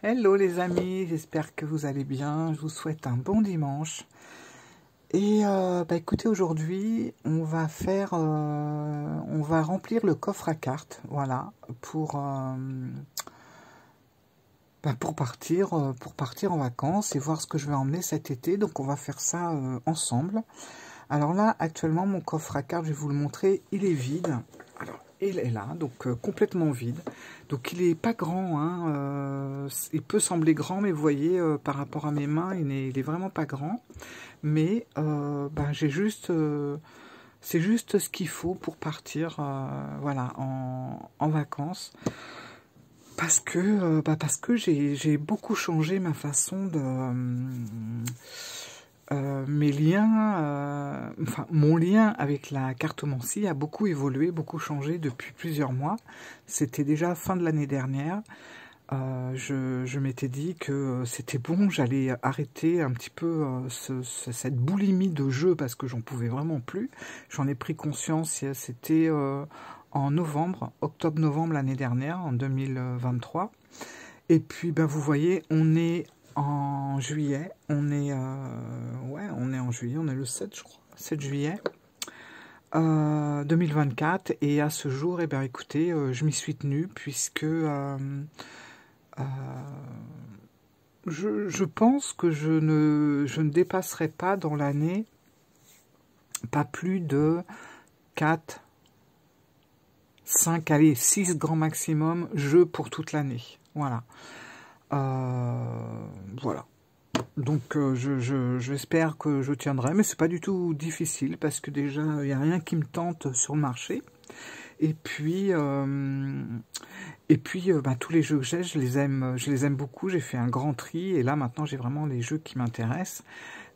Hello les amis, j'espère que vous allez bien, je vous souhaite un bon dimanche. Et écoutez, aujourd'hui on va on va remplir le coffre à cartes, voilà, pour partir en vacances et voir ce que je vais emmener cet été. Donc on va faire ça ensemble. Alors là, actuellement, mon coffre à cartes, je vais vous le montrer, il est vide. Alors, il est là, donc complètement vide. Donc il est pas grand, hein, il peut sembler grand, mais vous voyez, par rapport à mes mains, il est vraiment pas grand. Mais j'ai juste, c'est juste ce qu'il faut pour partir, voilà, en vacances. Parce que j'ai beaucoup changé ma façon de mes liens, enfin mon lien avec la cartomancie a beaucoup évolué, beaucoup changé depuis plusieurs mois. C'était déjà fin de l'année dernière. Je m'étais dit que c'était bon, j'allais arrêter un petit peu cette boulimie de jeu parce que j'en pouvais vraiment plus. J'en ai pris conscience, c'était en novembre, octobre-novembre l'année dernière, en 2023. Et puis, vous voyez, on est en juillet, on est en juillet, on est le 7, je crois, 7 juillet 2024, et à ce jour, écoutez, je m'y suis tenue, puisque je pense que je ne dépasserai pas dans l'année, pas plus de 4, 5, allez, 6 grands maximum jeux pour toute l'année, voilà. Voilà. Donc j'espère que je tiendrai, mais c'est pas du tout difficile parce que déjà il n'y a rien qui me tente sur le marché. Et puis tous les jeux que j'ai, je les aime beaucoup. J'ai fait un grand tri et là maintenant j'ai vraiment les jeux qui m'intéressent.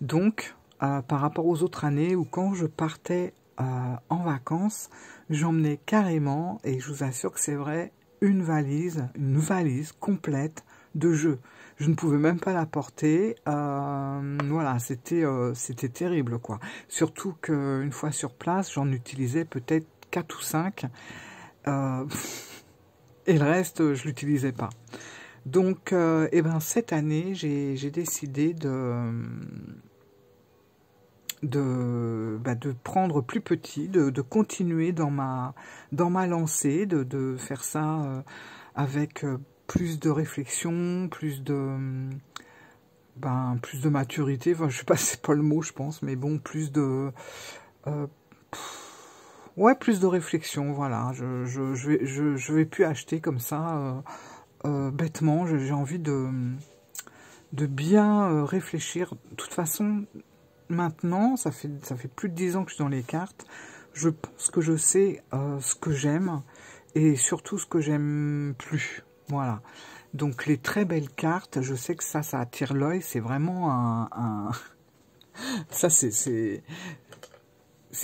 Donc par rapport aux autres années où quand je partais en vacances, j'emmenais carrément, et je vous assure que c'est vrai, une valise complète de jeux. Je ne pouvais même pas la porter. Voilà, c'était terrible, quoi. Surtout qu'une fois sur place, j'en utilisais peut-être 4 ou 5. Et le reste, je l'utilisais pas. Donc, cette année, j'ai décidé de prendre plus petit, de continuer dans ma lancée, de faire ça avec plus de réflexion, plus de maturité. Enfin, je sais pas, c'est pas le mot, je pense, mais bon, plus de plus de réflexion. Voilà, je vais plus acheter comme ça bêtement. J'ai envie de bien réfléchir. De toute façon, maintenant, ça fait plus de 10 ans que je suis dans les cartes. Je pense que je sais ce que j'aime et surtout ce que j'aime plus. Voilà. Donc les très belles cartes, je sais que ça attire l'œil. C'est vraiment ça c'est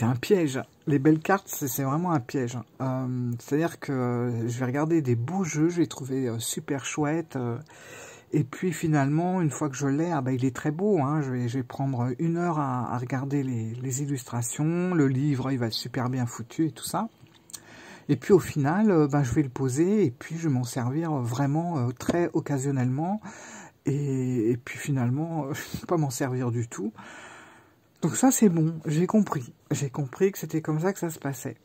un piège. Les belles cartes, c'est vraiment un piège. C'est-à-dire que je vais regarder des beaux jeux, je vais trouver super chouette. Et puis finalement, une fois que je l'ai, il est très beau. Hein, je vais prendre 1 heure à regarder les illustrations. Le livre, il va être super bien foutu et tout ça. Et puis au final, je vais le poser et puis je vais m'en servir vraiment très occasionnellement. Et puis finalement, je ne vais pas m'en servir du tout. Donc ça, c'est bon, j'ai compris. J'ai compris que c'était comme ça que ça se passait.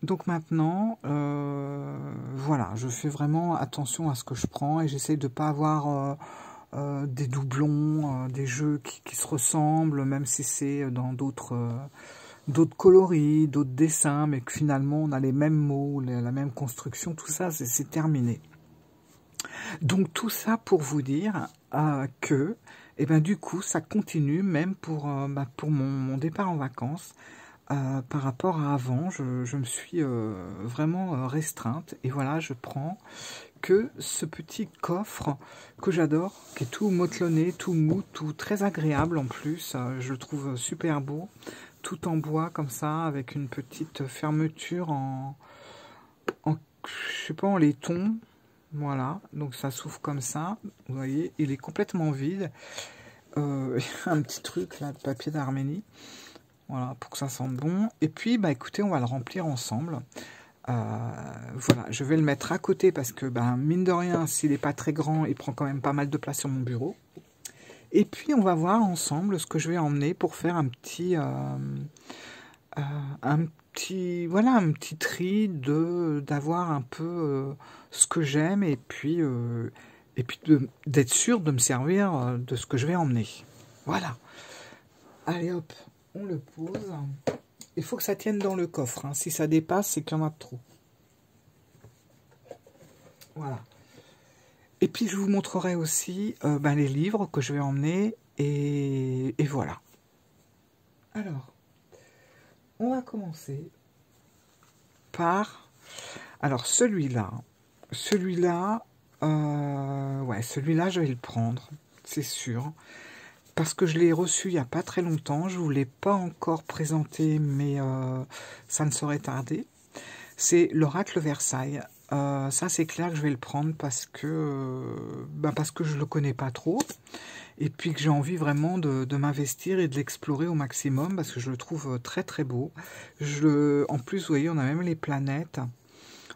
Donc maintenant, voilà, je fais vraiment attention à ce que je prends et j'essaie de ne pas avoir des doublons, des jeux qui se ressemblent, même si c'est dans d'autres coloris, d'autres dessins, mais que finalement on a les mêmes mots, la même construction, tout ça, c'est terminé. Donc tout ça pour vous dire que, du coup, ça continue même pour mon départ en vacances. Par rapport à avant, je me suis vraiment restreinte. Et voilà, je prends que ce petit coffre que j'adore, qui est tout motelonné, tout mou, tout très agréable en plus. Je le trouve super beau, tout en bois comme ça, avec une petite fermeture je sais pas, en laiton. Voilà, donc ça s'ouvre comme ça. Vous voyez, il est complètement vide. Un petit truc là de papier d'Arménie. Voilà, pour que ça sente bon. Et puis, écoutez, on va le remplir ensemble. Voilà, je vais le mettre à côté parce que, ben, mine de rien, s'il n'est pas très grand, il prend quand même pas mal de place sur mon bureau. Et puis, on va voir ensemble ce que je vais emmener pour faire voilà, un petit tri d'avoir un peu ce que j'aime et puis d'être sûr de me servir de ce que je vais emmener. Voilà. Allez hop, on le pose. Il faut que ça tienne dans le coffre. Hein. Si ça dépasse, c'est qu'il y en a trop. Voilà. Et puis je vous montrerai aussi ben, les livres que je vais emmener. Et voilà. Alors, on va commencer par... Alors celui-là. Celui-là, ouais, celui-là, je vais le prendre. C'est sûr. Parce que je l'ai reçu il n'y a pas très longtemps. Je ne vous l'ai pas encore présenté, mais ça ne saurait tarder. C'est l'Oracle Versailles. Ça, c'est clair que je vais le prendre parce que je ne le connais pas trop. Et puis que j'ai envie vraiment de m'investir et de l'explorer au maximum parce que je le trouve très très beau. En plus, vous voyez, on a même les planètes.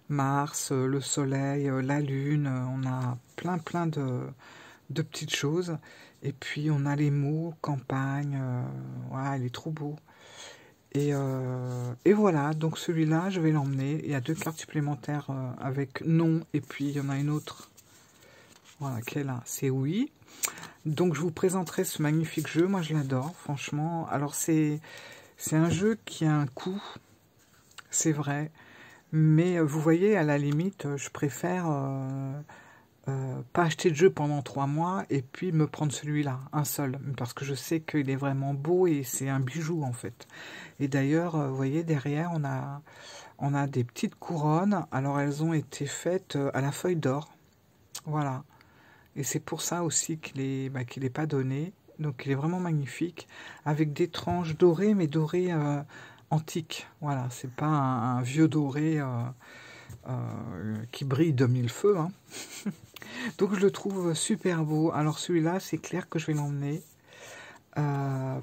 Mars, le Soleil, la Lune. On a plein de petites choses. Et puis on a les mots, campagne, ouais, il est trop beau. Et voilà, donc celui-là, je vais l'emmener. Il y a 2 cartes supplémentaires avec non, et puis il y en a une autre, voilà, qui est là, c'est oui. Donc je vous présenterai ce magnifique jeu, moi je l'adore, franchement. Alors c'est un jeu qui a un coût, c'est vrai, mais vous voyez, à la limite, je préfère... pas acheter de jeu pendant 3 mois et puis me prendre celui-là, un seul, parce que je sais qu'il est vraiment beau et c'est un bijou en fait. Et d'ailleurs, vous voyez, derrière, on a des petites couronnes, alors elles ont été faites à la feuille d'or, voilà. Et c'est pour ça aussi qu'il est pas donné, donc il est vraiment magnifique, avec des tranches dorées, mais dorées antiques, voilà, c'est pas un vieux doré qui brille de mille feux, hein. Donc je le trouve super beau. Alors celui-là, c'est clair que je vais l'emmener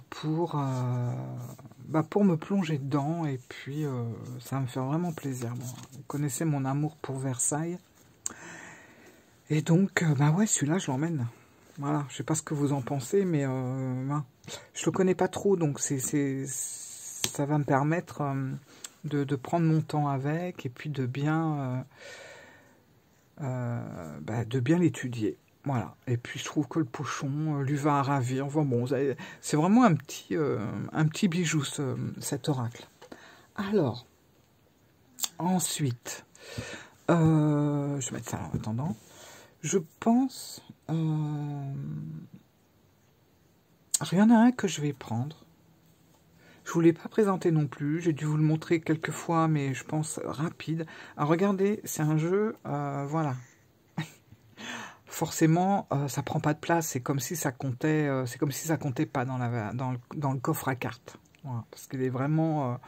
pour me plonger dedans. Et puis ça va me faire vraiment plaisir. Bon, vous connaissez mon amour pour Versailles. Et donc, ouais, celui-là, je l'emmène. Voilà, je sais pas ce que vous en pensez, mais je le connais pas trop. Donc ça va me permettre de prendre mon temps avec et puis de bien... de bien l'étudier. Voilà. Et puis je trouve que le pochon lui va à ravir. Enfin, bon, c'est vraiment un petit bijou cet oracle. Alors, ensuite, je vais mettre ça en attendant. Je pense, il y en a un que je vais prendre. Je ne vous l'ai pas présenté non plus, j'ai dû vous le montrer quelques fois, mais je pense rapide. Alors regardez, c'est un jeu, voilà. Forcément, ça prend pas de place, c'est comme si ça comptait, pas dans le coffre à cartes. Voilà, parce qu'il est vraiment,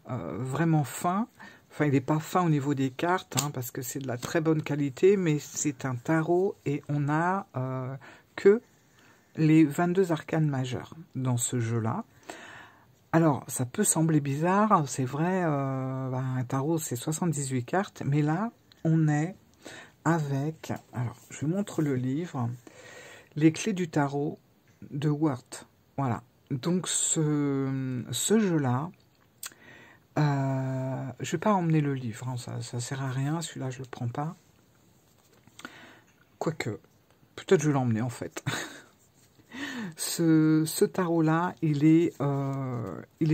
vraiment fin. Enfin, il n'est pas fin au niveau des cartes, hein, parce que c'est de la très bonne qualité, mais c'est un tarot et on a que les 22 arcanes majeures dans ce jeu-là. Alors, ça peut sembler bizarre, c'est vrai, un tarot c'est 78 cartes, mais là, on est avec, alors je vous montre le livre, Les clés du tarot de Wort. Voilà, donc ce jeu-là, je ne vais pas emmener le livre, hein, ça ne sert à rien, celui-là je ne le prends pas. Quoique, peut-être je vais l'emmener en fait. Ce tarot-là, il est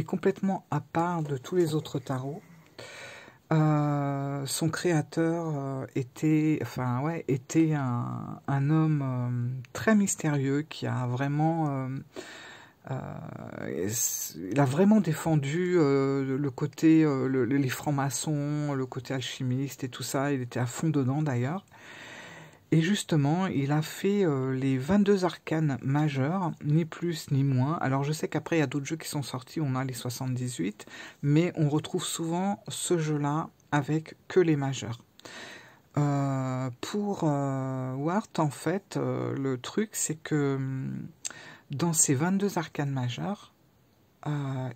complètement à part de tous les autres tarots. Son créateur était un homme très mystérieux qui a vraiment... il a vraiment défendu le côté, les francs-maçons, le côté alchimiste et tout ça. Il était à fond dedans d'ailleurs. Et justement, il a fait les 22 arcanes majeures, ni plus ni moins. Alors je sais qu'après, il y a d'autres jeux qui sont sortis, on a les 78, mais on retrouve souvent ce jeu-là avec que les majeurs. Pour Wort, en fait, le truc, c'est que dans ces 22 arcanes majeures,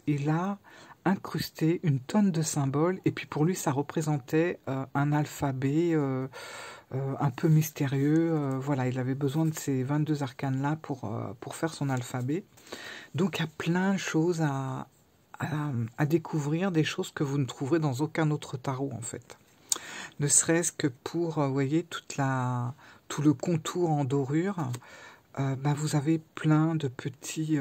il a incrusté une tonne de symboles, et puis pour lui ça représentait un alphabet un peu mystérieux. Voilà, il avait besoin de ces 22 arcanes là pour faire son alphabet. Donc il y a plein de choses à découvrir, des choses que vous ne trouverez dans aucun autre tarot en fait. Ne serait-ce que pour, vous voyez, tout le contour en dorure, ben vous avez plein de petits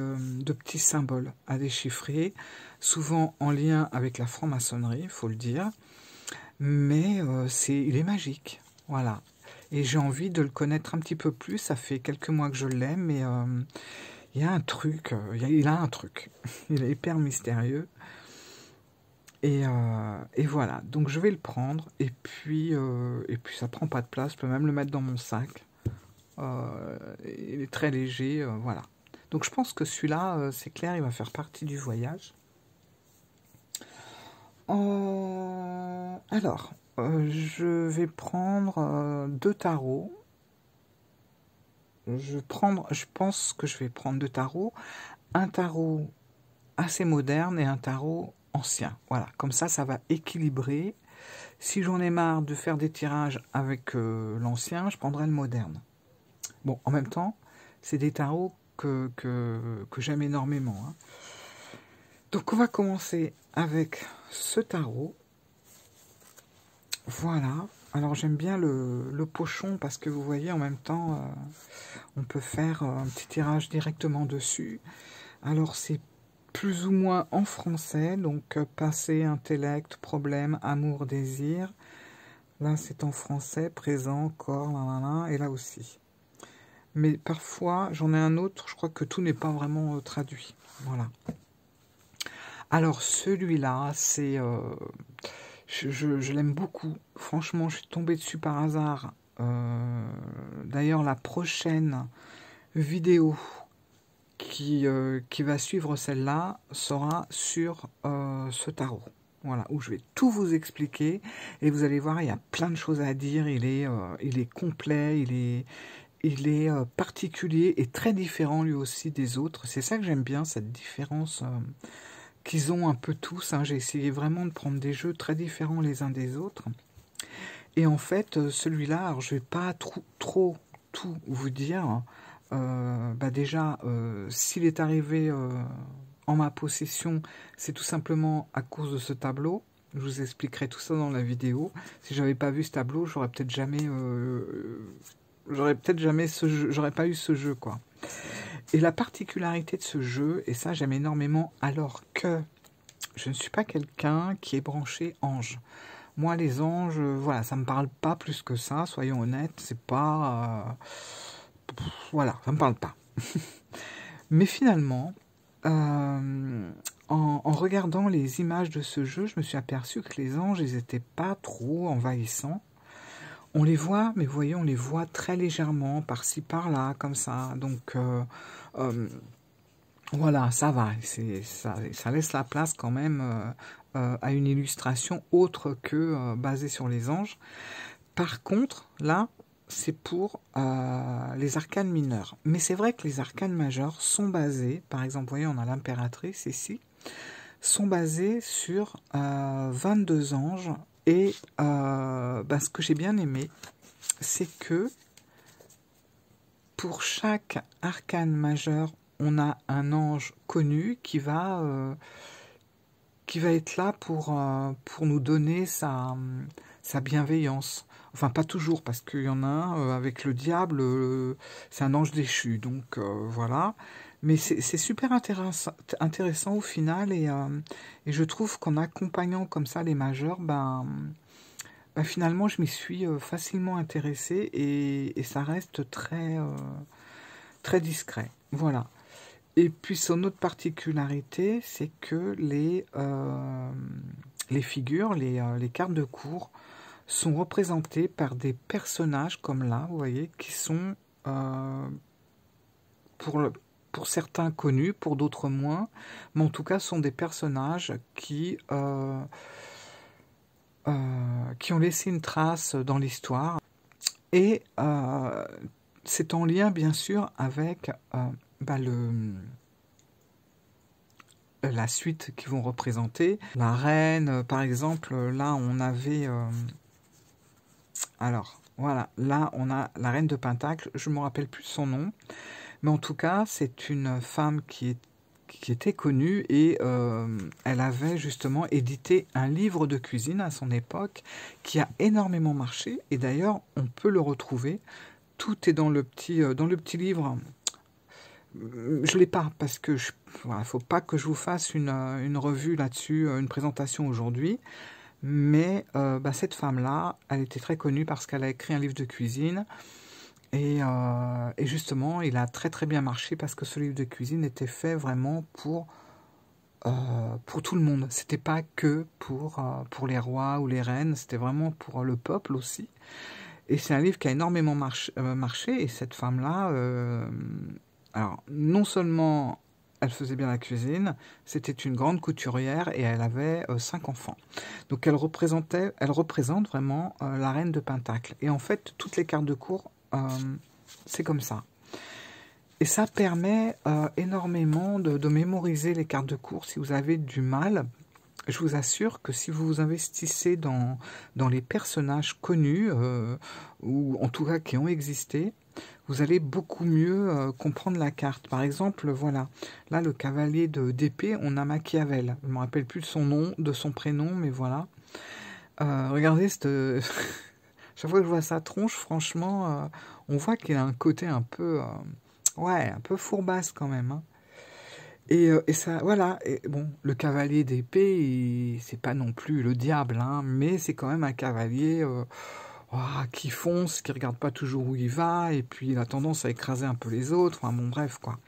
symboles à déchiffrer, souvent en lien avec la franc-maçonnerie, il faut le dire, mais il est magique, voilà. Et j'ai envie de le connaître un petit peu plus, ça fait quelques mois que je l'aime, mais il y a un truc, il a un truc, il est hyper mystérieux. Et voilà, donc je vais le prendre, et puis ça prend pas de place, je peux même le mettre dans mon sac. Il est très léger, voilà. Donc je pense que celui-là, c'est clair, il va faire partie du voyage. Alors, je vais prendre 2 tarots. Je pense que je vais prendre 2 tarots. Un tarot assez moderne et un tarot ancien. Voilà, comme ça va équilibrer. Si j'en ai marre de faire des tirages avec l'ancien, je prendrai le moderne. Bon, en même temps, c'est des tarots que j'aime énormément. Hein. Donc on va commencer avec ce tarot. Voilà. Alors j'aime bien le pochon parce que vous voyez en même temps, on peut faire un petit tirage directement dessus. Alors c'est plus ou moins en français, donc passé, intellect, problème, amour, désir. Là c'est en français, présent, corps, et là aussi. Mais parfois, j'en ai un autre, je crois que tout n'est pas vraiment traduit. Voilà. Alors celui-là, c'est... je l'aime beaucoup. Franchement, je suis tombée dessus par hasard. D'ailleurs, la prochaine vidéo qui va suivre celle-là sera sur ce tarot. Voilà, où je vais tout vous expliquer. Et vous allez voir, il y a plein de choses à dire. Il est complet, il est particulier et très différent lui aussi des autres. C'est ça que j'aime bien, cette différence qu'ils ont un peu tous. Hein. J'ai essayé vraiment de prendre des jeux très différents les uns des autres. Et en fait, celui-là, alors je vais pas trop tout vous dire. Bah déjà, s'il est arrivé en ma possession, c'est tout simplement à cause de ce tableau. Je vous expliquerai tout ça dans la vidéo. Si j'avais pas vu ce tableau, j'aurais peut-être jamais j'aurais pas eu ce jeu, quoi. Et la particularité de ce jeu, et ça j'aime énormément, alors que je ne suis pas quelqu'un qui est branché ange. Moi les anges, voilà, ça me parle pas plus que ça, soyons honnêtes, c'est pas... voilà, ça me parle pas. Mais finalement, en regardant les images de ce jeu, je me suis aperçu que les anges, ils étaient pas trop envahissants. On les voit, mais vous voyez, on les voit très légèrement, par-ci, par-là, comme ça. Donc, voilà, ça va. Ça laisse la place quand même à une illustration autre que basée sur les anges. Par contre, là, c'est pour les arcanes mineures. Mais c'est vrai que les arcanes majeures sont basées, par exemple, vous voyez, on a l'impératrice ici, sont basées sur 22 anges. Et ce que j'ai bien aimé, c'est que pour chaque arcane majeur, on a un ange connu qui va être là pour nous donner sa bienveillance. Enfin, pas toujours, parce qu'il y en a un avec le diable, c'est un ange déchu. Donc, voilà. Mais c'est super intéressant au final. Et je trouve qu'en accompagnant comme ça les majeurs, finalement, je m'y suis facilement intéressée. Et ça reste très, très discret. Voilà. Et puis, son autre particularité, c'est que les figures, les cartes de cours, sont représentées par des personnages comme là, vous voyez, qui sont pour certains connus, pour d'autres moins, mais en tout cas sont des personnages qui ont laissé une trace dans l'histoire. Et c'est en lien bien sûr avec la suite qu'ils vont représenter. La reine, par exemple, là on avait... alors, voilà, là on a la reine de Pentacle, je ne me rappelle plus son nom, mais en tout cas, c'est une femme qui était connue et elle avait justement édité un livre de cuisine à son époque qui a énormément marché et d'ailleurs, on peut le retrouver. Tout est dans le petit livre. Je l'ai pas parce que voilà, faut pas que je vous fasse une revue là-dessus, une présentation aujourd'hui. Mais bah, cette femme-là, elle était très connue parce qu'elle a écrit un livre de cuisine. Et justement, il a très très bien marché parce que ce livre de cuisine était fait vraiment pour tout le monde. C'était pas que pour les rois ou les reines, c'était vraiment pour le peuple aussi. Et c'est un livre qui a énormément marché. Et cette femme-là, alors non seulement elle faisait bien la cuisine, c'était une grande couturière et elle avait 5 enfants. Donc elle représente vraiment la reine de Pentacle. Et en fait, toutes les cartes de cour, c'est comme ça. Et ça permet énormément de mémoriser les cartes de cour si vous avez du mal. Je vous assure que si vous vous investissez dans les personnages connus, ou en tout cas qui ont existé, vous allez beaucoup mieux comprendre la carte. Par exemple, voilà, là le cavalier d'épée, on a Machiavel. Je ne me rappelle plus de son nom, de son prénom, mais voilà. Regardez, chaque fois que je vois sa tronche, franchement, on voit qu'il a un côté un peu, ouais, un peu fourbasse quand même, hein. Et ça, voilà, et bon, le cavalier d'épée, c'est pas non plus le diable, hein, mais c'est quand même un cavalier qui fonce, qui regarde pas toujours où il va, et puis il a tendance à écraser un peu les autres, enfin bon, bref, quoi.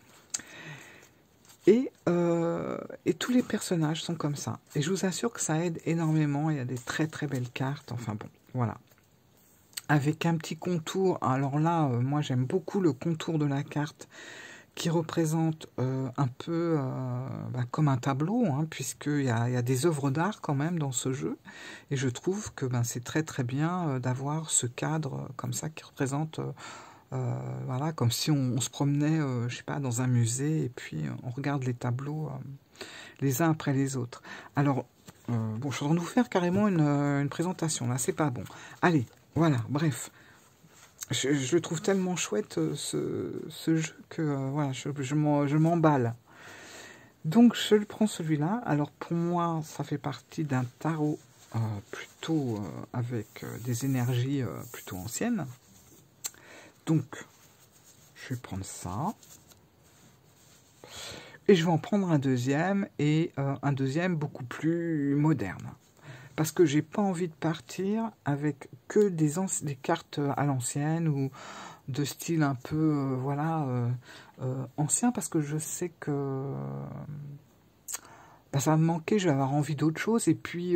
Et tous les personnages sont comme ça. Et je vous assure que ça aide énormément, il y a des très très belles cartes, enfin bon, voilà. Avec un petit contour, alors là, moi j'aime beaucoup le contour de la carte, qui représente un peu comme un tableau, hein, puisqu'il y a des œuvres d'art quand même dans ce jeu, et je trouve que c'est très très bien d'avoir ce cadre comme ça qui représente, voilà, comme si on se promenait, je sais pas, dans un musée, et puis on regarde les tableaux les uns après les autres. Alors, bon, je suis en train de vous faire carrément une présentation, là, c'est pas bon. Allez, voilà, bref. Je le trouve tellement chouette ce jeu que voilà, je m'emballe. Donc je prends celui-là. Alors pour moi, ça fait partie d'un tarot plutôt avec des énergies plutôt anciennes. Donc je vais prendre ça. Et je vais en prendre un deuxième, et un deuxième beaucoup plus moderne. Parce que j'ai pas envie de partir avec que des cartes à l'ancienne ou de style un peu voilà ancien, parce que je sais que ça va me manquer, je vais avoir envie d'autre chose, et puis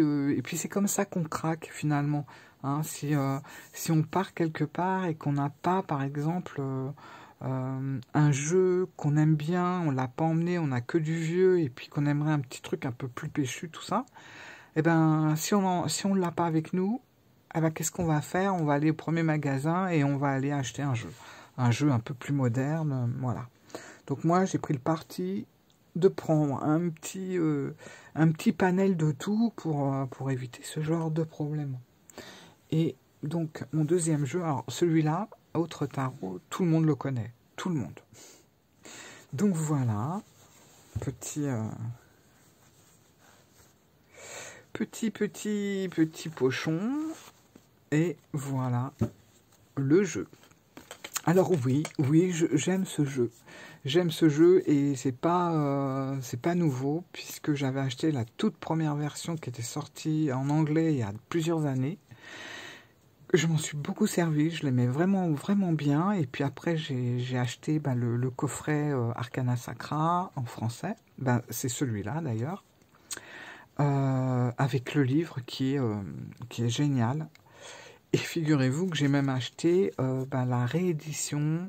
c'est comme ça qu'on craque finalement, hein, si on part quelque part et qu'on n'a pas par exemple un jeu qu'on aime bien, on l'a pas emmené, on a que du vieux, et puis qu'on aimerait un petit truc un peu plus péchu, tout ça. Eh ben, si on l'a pas avec nous, eh ben, qu'est-ce qu'on va faire? On va aller au premier magasin et on va aller acheter un jeu. Un jeu un peu plus moderne, voilà. Donc moi, j'ai pris le parti de prendre un petit panel de tout pour éviter ce genre de problème. Et donc, mon deuxième jeu, alors celui-là, Autre Tarot, tout le monde le connaît. Tout le monde. Donc voilà, petit pochon, et voilà le jeu. Alors oui, j'aime ce jeu. J'aime ce jeu, et c'est pas nouveau, puisque j'avais acheté la toute première version qui était sortie en anglais il y a plusieurs années. Je m'en suis beaucoup servi, je l'aimais vraiment, vraiment bien, et puis après j'ai acheté le coffret Arcana Sacra en français, c'est celui-là d'ailleurs. Avec le livre qui est génial. Et figurez-vous que j'ai même acheté la réédition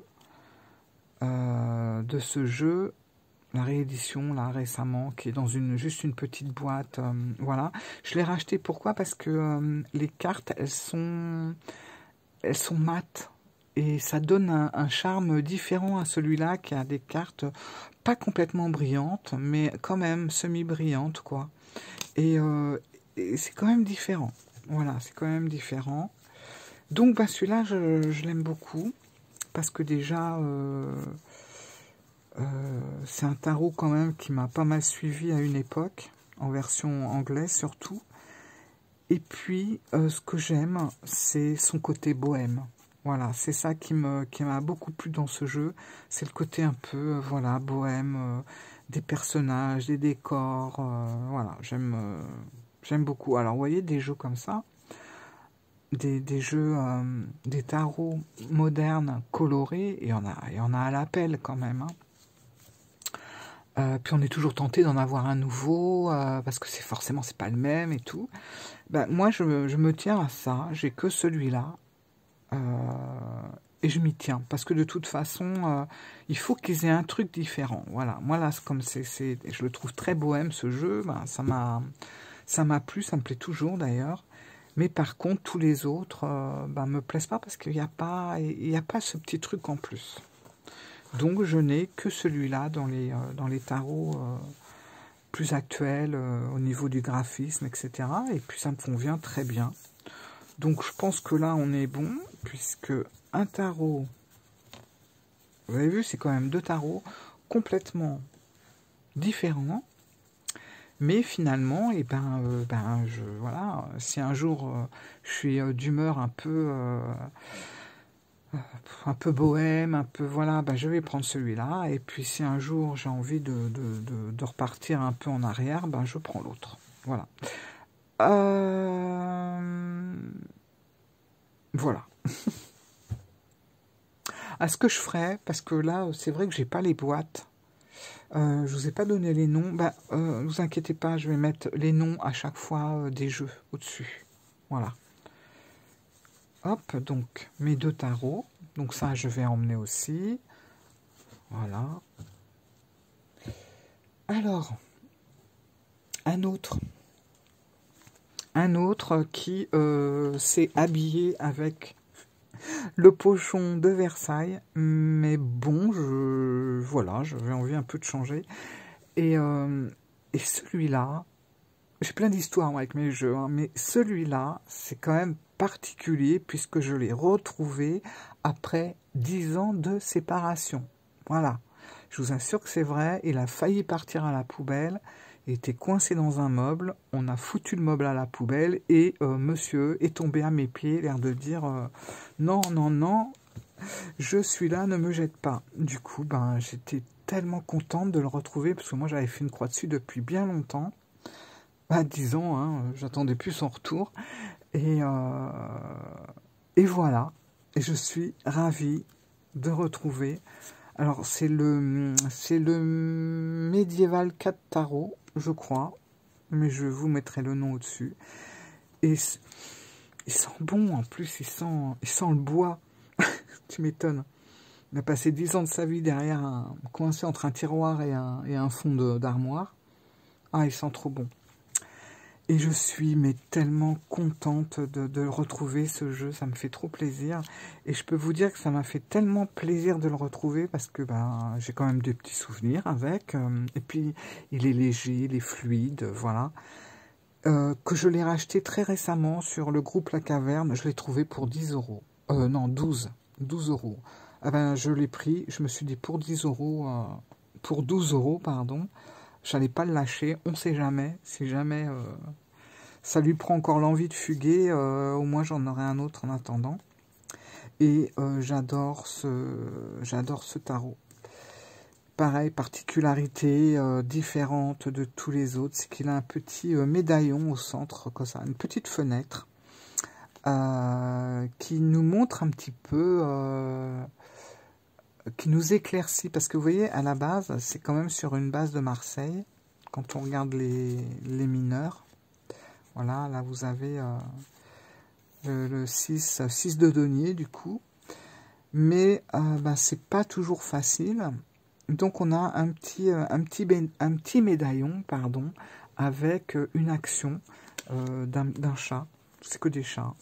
de ce jeu, la réédition là récemment, qui est dans juste une petite boîte. Voilà, je l'ai racheté. Pourquoi? Parce que les cartes elles sont mates, et ça donne un charme différent à celui-là qui a des cartes pas complètement brillantes, mais quand même semi-brillantes, quoi. Et, et c'est quand même différent. Voilà, c'est quand même différent. Donc bah, celui-là, je l'aime beaucoup, parce que déjà, c'est un tarot quand même qui m'a pas mal suivi à une époque, en version anglaise surtout. Et puis, ce que j'aime, c'est son côté bohème. Voilà, c'est ça qui m'a beaucoup plu dans ce jeu. C'est le côté un peu, voilà, bohème, des personnages, des décors. Voilà, j'aime beaucoup. Alors, vous voyez, des jeux comme ça, des jeux, des tarots modernes, colorés, il y en a à l'appel quand même, hein. Puis on est toujours tenté d'en avoir un nouveau, parce que forcément c'est pas le même et tout. Ben, moi je me tiens à ça, j'ai que celui-là, et je m'y tiens, parce que de toute façon, il faut qu'ils aient un truc différent. Voilà, moi là, comme je le trouve très bohème ce jeu, ben, ça m'a plu, ça me plaît toujours d'ailleurs. Mais par contre, tous les autres ben, me plaisent pas parce qu'il n'y a pas ce petit truc en plus. Donc je n'ai que celui-là dans les tarots plus actuels au niveau du graphisme, etc. Et puis ça me convient très bien. Donc je pense que là on est bon, puisque un tarot, vous avez vu, c'est quand même deux tarots complètement différents. Mais finalement, et voilà, si un jour je suis d'humeur un peu bohème, un peu, voilà, ben je vais prendre celui-là. Et puis si un jour j'ai envie de repartir un peu en arrière, ben je prends l'autre. Voilà. Voilà. À ce que je ferai, parce que là, c'est vrai que j'ai pas les boîtes. Je vous ai pas donné les noms. Bah, vous inquiétez pas, je vais mettre les noms à chaque fois des jeux au-dessus. Voilà. Hop, donc mes deux tarots. Donc ça, je vais emmener aussi. Voilà. Alors, un autre qui s'est habillé avec le pochon de Versailles, mais bon, voilà, j'avais envie un peu de changer. Et celui-là, j'ai plein d'histoires avec mes jeux, hein, mais celui-là, c'est quand même particulier puisque je l'ai retrouvé après 10 ans de séparation. Voilà, je vous assure que c'est vrai, il a failli partir à la poubelle, il était coincé dans un meuble, on a foutu le meuble à la poubelle et monsieur est tombé à mes pieds, l'air de dire non, non, non, je suis là, ne me jette pas. Du coup, ben, j'étais tellement contente de le retrouver parce que moi j'avais fait une croix dessus depuis bien longtemps. 10 ans, hein, j'attendais plus son retour. Et voilà, et je suis ravie de retrouver. Alors, c'est le Médiéval 4 Tarot, je crois, mais je vous mettrai le nom au-dessus. Et il sent bon, en plus, il sent le bois. Tu m'étonnes. Il a passé 10 ans de sa vie derrière, coincé entre un tiroir et un fond d'armoire. Ah, il sent trop bon. Et je suis tellement contente de retrouver ce jeu, ça me fait trop plaisir. Et je peux vous dire que ça m'a fait tellement plaisir de le retrouver parce que j'ai quand même des petits souvenirs avec. Et puis il est léger, il est fluide, voilà. Que je l'ai racheté très récemment sur le groupe La Caverne, je l'ai trouvé pour 10 euros. Non, 12 euros. Ah ben, je l'ai pris, je me suis dit pour 10 euros, pour 12 euros, pardon. J'allais pas le lâcher, on sait jamais, si jamais ça lui prend encore l'envie de fuguer, au moins j'en aurai un autre en attendant. Et j'adore ce tarot. Pareil, particularité différente de tous les autres, c'est qu'il a un petit médaillon au centre, comme ça, une petite fenêtre, qui nous montre un petit peu, qui nous éclaircit, parce que vous voyez, à la base, c'est quand même sur une base de Marseille, quand on regarde les mineurs. Voilà, là vous avez le 6 de denier, du coup. Mais c'est pas toujours facile. Donc on a un petit médaillon, pardon, avec une action d'un chat. C'est que des chats.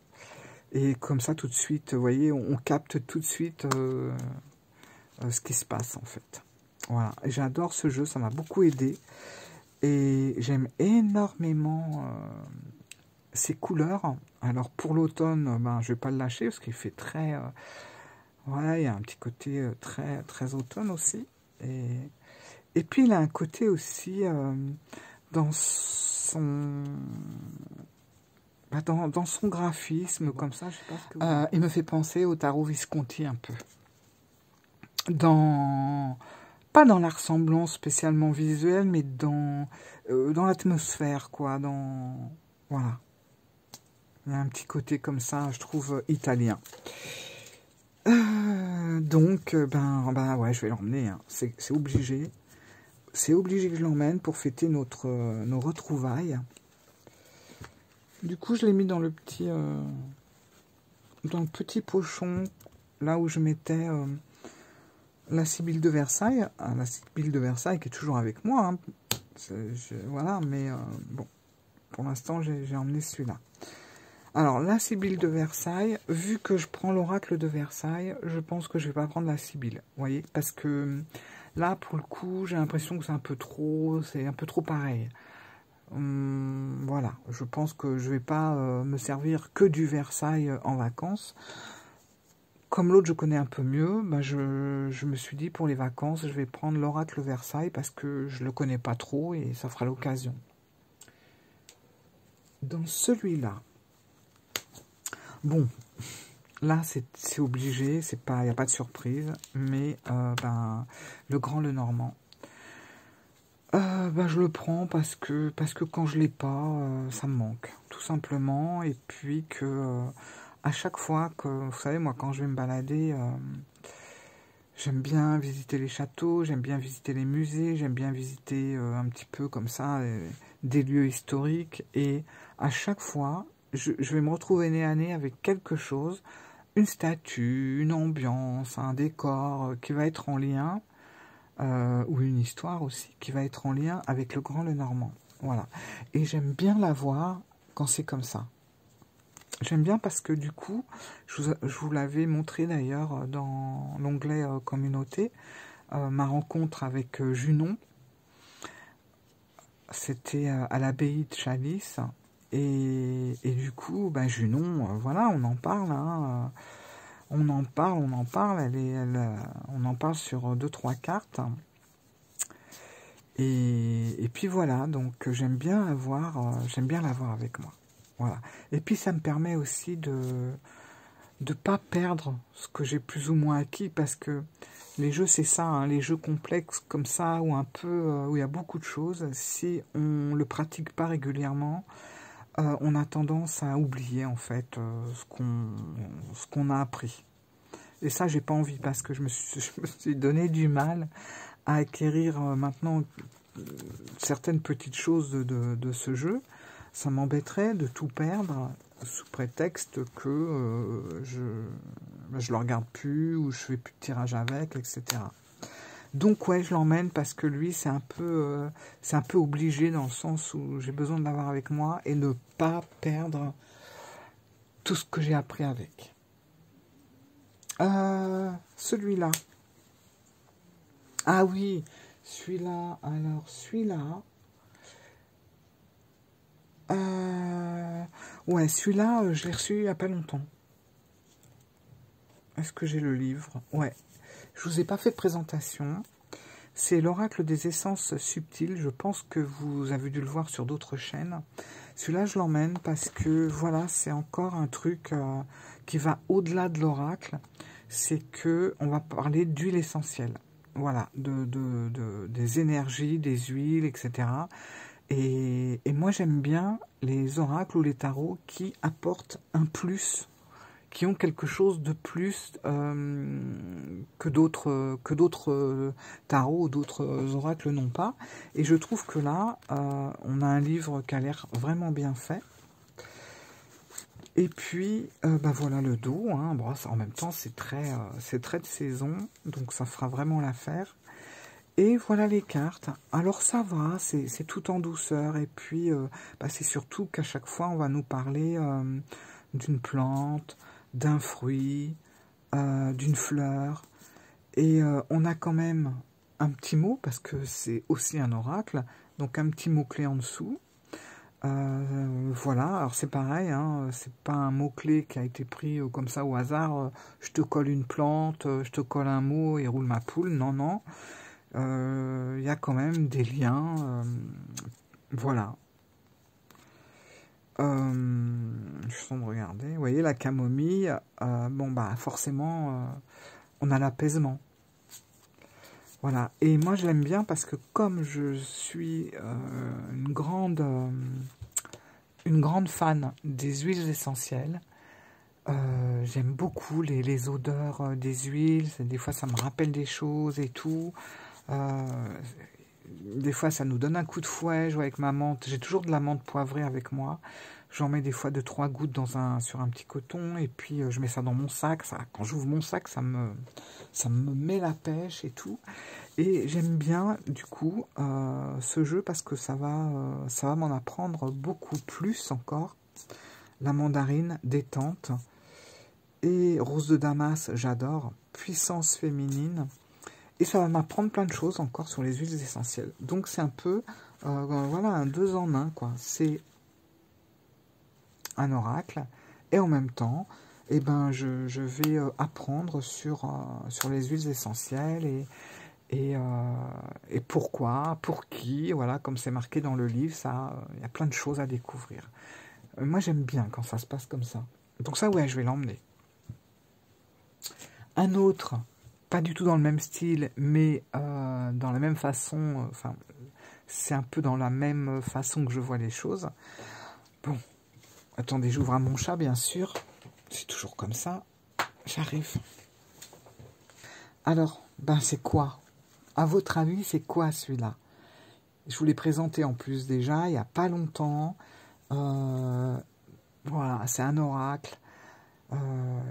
Et comme ça, tout de suite, vous voyez, on capte tout de suite ce qui se passe, en fait. Voilà, j'adore ce jeu, ça m'a beaucoup aidé. Et j'aime énormément ces couleurs. Alors, pour l'automne, ben, je vais pas le lâcher, parce qu'il fait très... voilà, il y a un petit côté très, très automne aussi. Et puis, il a un côté aussi dans son... Dans son graphisme, comme ça, je sais pas ce que il me fait penser au tarot Visconti un peu. Pas dans la ressemblance spécialement visuelle, mais dans l'atmosphère, quoi. Voilà. Il y a un petit côté comme ça, je trouve, italien. Donc, ouais, je vais l'emmener. Hein. C'est obligé. C'est obligé que je l'emmène pour fêter nos retrouvailles. Du coup, je l'ai mis dans le petit pochon, là où je mettais la Sibylle de Versailles. La Sibylle de Versailles qui est toujours avec moi. Hein. Voilà, mais bon, pour l'instant, j'ai emmené celui-là. Alors, la Sibylle de Versailles, vu que je prends l'oracle de Versailles, je pense que je vais pas prendre la Sibylle, vous voyez, parce que là, pour le coup, j'ai l'impression que c'est un peu trop pareil. Voilà, je pense que je vais pas me servir que du Versailles en vacances. Comme l'autre, je connais un peu mieux, bah je me suis dit, pour les vacances, je vais prendre l'oracle Versailles parce que je le connais pas trop et ça fera l'occasion. Dans celui-là, bon, là, c'est obligé, il n'y a pas de surprise, mais le Grand Lenormand. Je le prends parce que quand je l'ai pas, ça me manque, tout simplement. Et puis que à chaque fois que, vous savez, moi, quand je vais me balader, j'aime bien visiter les châteaux, j'aime bien visiter les musées, j'aime bien visiter un petit peu comme ça des lieux historiques. Et à chaque fois, je vais me retrouver nez à nez avec quelque chose, une statue, une ambiance, un décor qui va être en lien. Ou une histoire aussi qui va être en lien avec le Grand Lenormand. Voilà. Et j'aime bien la voir quand c'est comme ça. J'aime bien parce que du coup, je vous l'avais montré d'ailleurs dans l'onglet communauté, ma rencontre avec Junon. C'était à l'abbaye de Chalice. Et du coup, Junon, voilà, on en parle. Hein, on en parle, on en parle sur 2-3 cartes. Et puis voilà, donc j'aime bien l'avoir avec moi. Voilà. Et puis ça me permet aussi de pas perdre ce que j'ai plus ou moins acquis, parce que les jeux, c'est ça, hein, les jeux complexes comme ça, où il y a beaucoup de choses, si on le pratique pas régulièrement, on a tendance à oublier en fait ce qu'on a appris. Et ça, j'ai pas envie, parce que je me suis donné du mal à acquérir maintenant certaines petites choses de ce jeu. Ça m'embêterait de tout perdre sous prétexte que je le regarde plus, ou je fais plus de tirage avec, etc. Donc ouais, je l'emmène parce que lui, c'est un peu obligé, dans le sens où j'ai besoin de l'avoir avec moi et ne pas perdre tout ce que j'ai appris avec. Celui-là. Ah oui, celui-là. Alors, celui-là. Ouais, celui-là, je l'ai reçu il n'y a pas longtemps. Est-ce que j'ai le livre? Ouais. Je vous ai pas fait de présentation. C'est l'oracle des essences subtiles. Je pense que vous avez dû le voir sur d'autres chaînes. Celui-là, je l'emmène parce que, voilà, c'est encore un truc qui va au-delà de l'oracle. C'est que on va parler d'huile essentielle. Voilà, des énergies, des huiles, etc. Et moi, j'aime bien les oracles ou les tarots qui apportent un plus, qui ont quelque chose de plus que d'autres tarots ou d'autres oracles n'ont pas. Et je trouve que là, on a un livre qui a l'air vraiment bien fait. Et puis, voilà le dos. Hein. Bon, ça, en même temps, c'est très de saison, donc ça fera vraiment l'affaire. Et voilà les cartes. Alors ça va, c'est tout en douceur. Et puis, c'est surtout qu'à chaque fois, on va nous parler d'une plante, d'un fruit, d'une fleur. Et on a quand même un petit mot, parce que c'est aussi un oracle, donc un petit mot-clé en dessous. Voilà, alors c'est pareil, hein, c'est pas un mot-clé qui a été pris comme ça au hasard, je te colle une plante, je te colle un mot et roule ma poule, non, non. Il y a quand même des liens, voilà. Je suis en train de regarder, vous voyez la camomille, bon bah forcément on a l'apaisement. Voilà, et moi je l'aime bien parce que comme je suis une grande fan des huiles essentielles, j'aime beaucoup les odeurs des huiles, des fois ça me rappelle des choses et tout. Des fois ça nous donne un coup de fouet, je vois avec ma menthe, j'ai toujours de la menthe poivrée avec moi. J'en mets des fois 2-3 gouttes sur un petit coton et puis je mets ça dans mon sac. Quand j'ouvre mon sac, ça me met la pêche et tout. Et j'aime bien du coup ce jeu parce que ça va m'en apprendre beaucoup plus encore. La mandarine, détente. Et rose de Damas, j'adore. Puissance féminine. Et ça va m'apprendre plein de choses encore sur les huiles essentielles. Donc c'est un peu, voilà, un 2 en 1, quoi. C'est un oracle, et en même temps, eh ben, je vais apprendre sur les huiles essentielles, et pourquoi, pour qui, voilà, comme c'est marqué dans le livre, il y a plein de choses à découvrir. Moi, j'aime bien quand ça se passe comme ça. Donc ça, ouais, je vais l'emmener. Un autre, pas du tout dans le même style, mais dans la même façon, enfin, c'est un peu dans la même façon que je vois les choses. Bon, attendez, j'ouvre mon chat, bien sûr. C'est toujours comme ça. J'arrive. Alors, ben c'est quoi? À votre avis, c'est quoi celui-là? Je vous l'ai présenté en plus déjà, il n'y a pas longtemps. Voilà, c'est un oracle.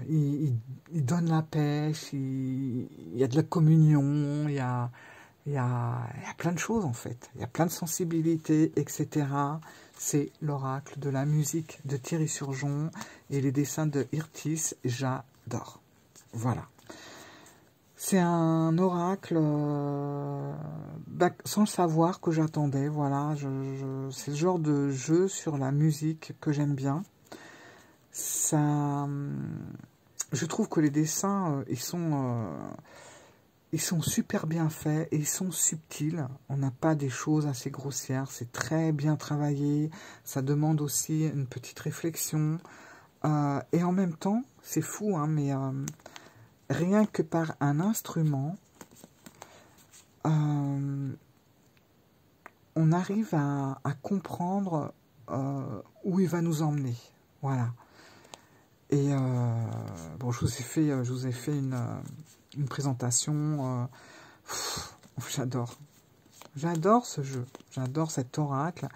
Il donne la pêche, il y a de la communion, il y a plein de choses en fait. Il y a plein de sensibilités, etc. C'est l'oracle de la musique de Thierry Surgeon et les dessins de Hirtis, j'adore. Voilà. C'est un oracle, sans le savoir, que j'attendais. Voilà, c'est le genre de jeu sur la musique que j'aime bien. Ça, je trouve que les dessins, ils sont super bien faits et ils sont subtils. On n'a pas des choses assez grossières. C'est très bien travaillé. Ça demande aussi une petite réflexion. Et en même temps, c'est fou, hein, mais rien que par un instrument, on arrive à comprendre où il va nous emmener. Voilà. Et bon, je vous ai fait une présentation. J'adore. J'adore ce jeu. J'adore cet oracle.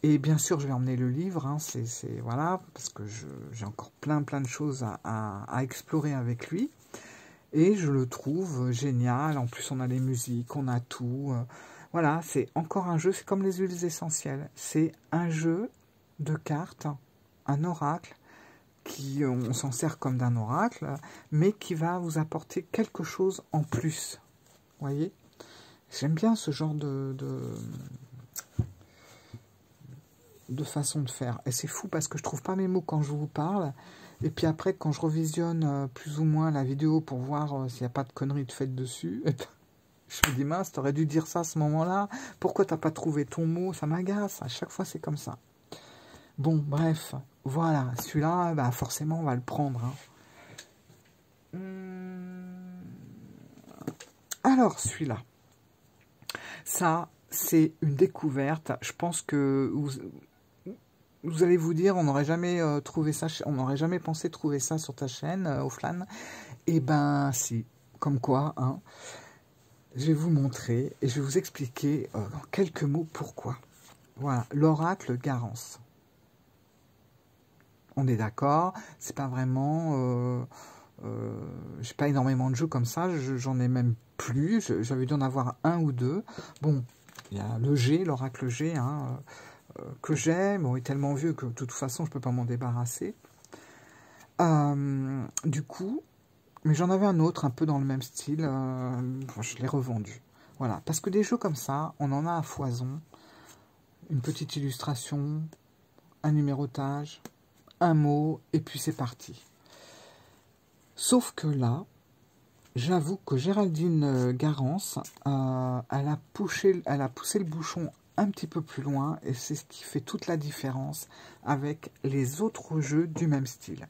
Et bien sûr, je vais emmener le livre. Hein, voilà, parce que j'ai encore plein de choses à explorer avec lui. Et je le trouve génial. En plus, on a les musiques, on a tout. Voilà, c'est encore un jeu. C'est comme les huiles essentielles. C'est un jeu de cartes, un oracle, on s'en sert comme d'un oracle, mais qui va vous apporter quelque chose en plus. Vous voyez? J'aime bien ce genre de façon de faire. Et c'est fou parce que je trouve pas mes mots quand je vous parle. Et puis après, quand je revisionne plus ou moins la vidéo pour voir s'il n'y a pas de conneries de faites dessus, je me dis, mince, t'aurais dû dire ça à ce moment-là. Pourquoi t'as pas trouvé ton mot? Ça m'agace. À chaque fois, c'est comme ça. Bon, bref, voilà, celui-là, bah forcément, on va le prendre. Hein. Alors, celui-là, ça, c'est une découverte. Je pense que vous allez vous dire, on n'aurait jamais trouvé ça, on n'aurait jamais pensé trouver ça sur ta chaîne, Offlan. Eh ben, si, comme quoi, hein. Je vais vous montrer et je vais vous expliquer en quelques mots pourquoi. Voilà, l'oracle Garance. On est d'accord, c'est pas vraiment... j'ai pas énormément de jeux comme ça, j'en ai même plus, j'avais dû en avoir un ou deux. Bon, il y a le G, l'oracle G, hein, que j'ai, bon, il est tellement vieux que de toute façon je peux pas m'en débarrasser. Du coup, mais j'en avais un autre un peu dans le même style. Je l'ai revendu. Voilà, parce que des jeux comme ça, on en a à foison. Une petite illustration, un numérotage, un mot, et puis c'est parti. Sauf que là, j'avoue que Géraldine Garance, elle a poussé le bouchon un petit peu plus loin, et c'est ce qui fait toute la différence avec les autres jeux du même style.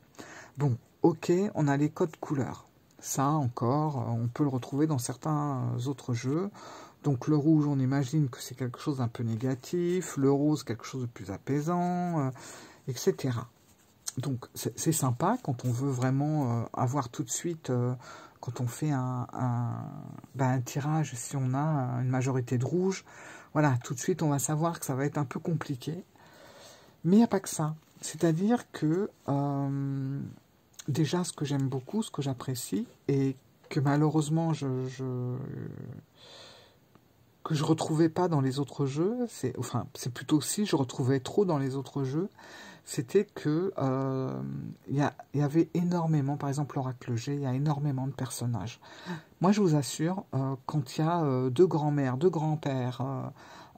Bon, ok, on a les codes couleurs. Ça encore, on peut le retrouver dans certains autres jeux. Donc le rouge, on imagine que c'est quelque chose d'un peu négatif, le rose, quelque chose de plus apaisant, etc. Donc c'est sympa quand on veut vraiment avoir tout de suite, quand on fait un tirage, si on a une majorité de rouge, voilà, tout de suite on va savoir que ça va être un peu compliqué. Mais il n'y a pas que ça. C'est-à-dire que déjà ce que j'aime beaucoup, ce que j'apprécie, et que malheureusement que je retrouvais pas dans les autres jeux, c'est plutôt si je retrouvais trop dans les autres jeux, c'était que y avait énormément, par exemple l'Oracle G, il y a énormément de personnages. Moi je vous assure, quand il y a deux grands-mères, deux grands-pères,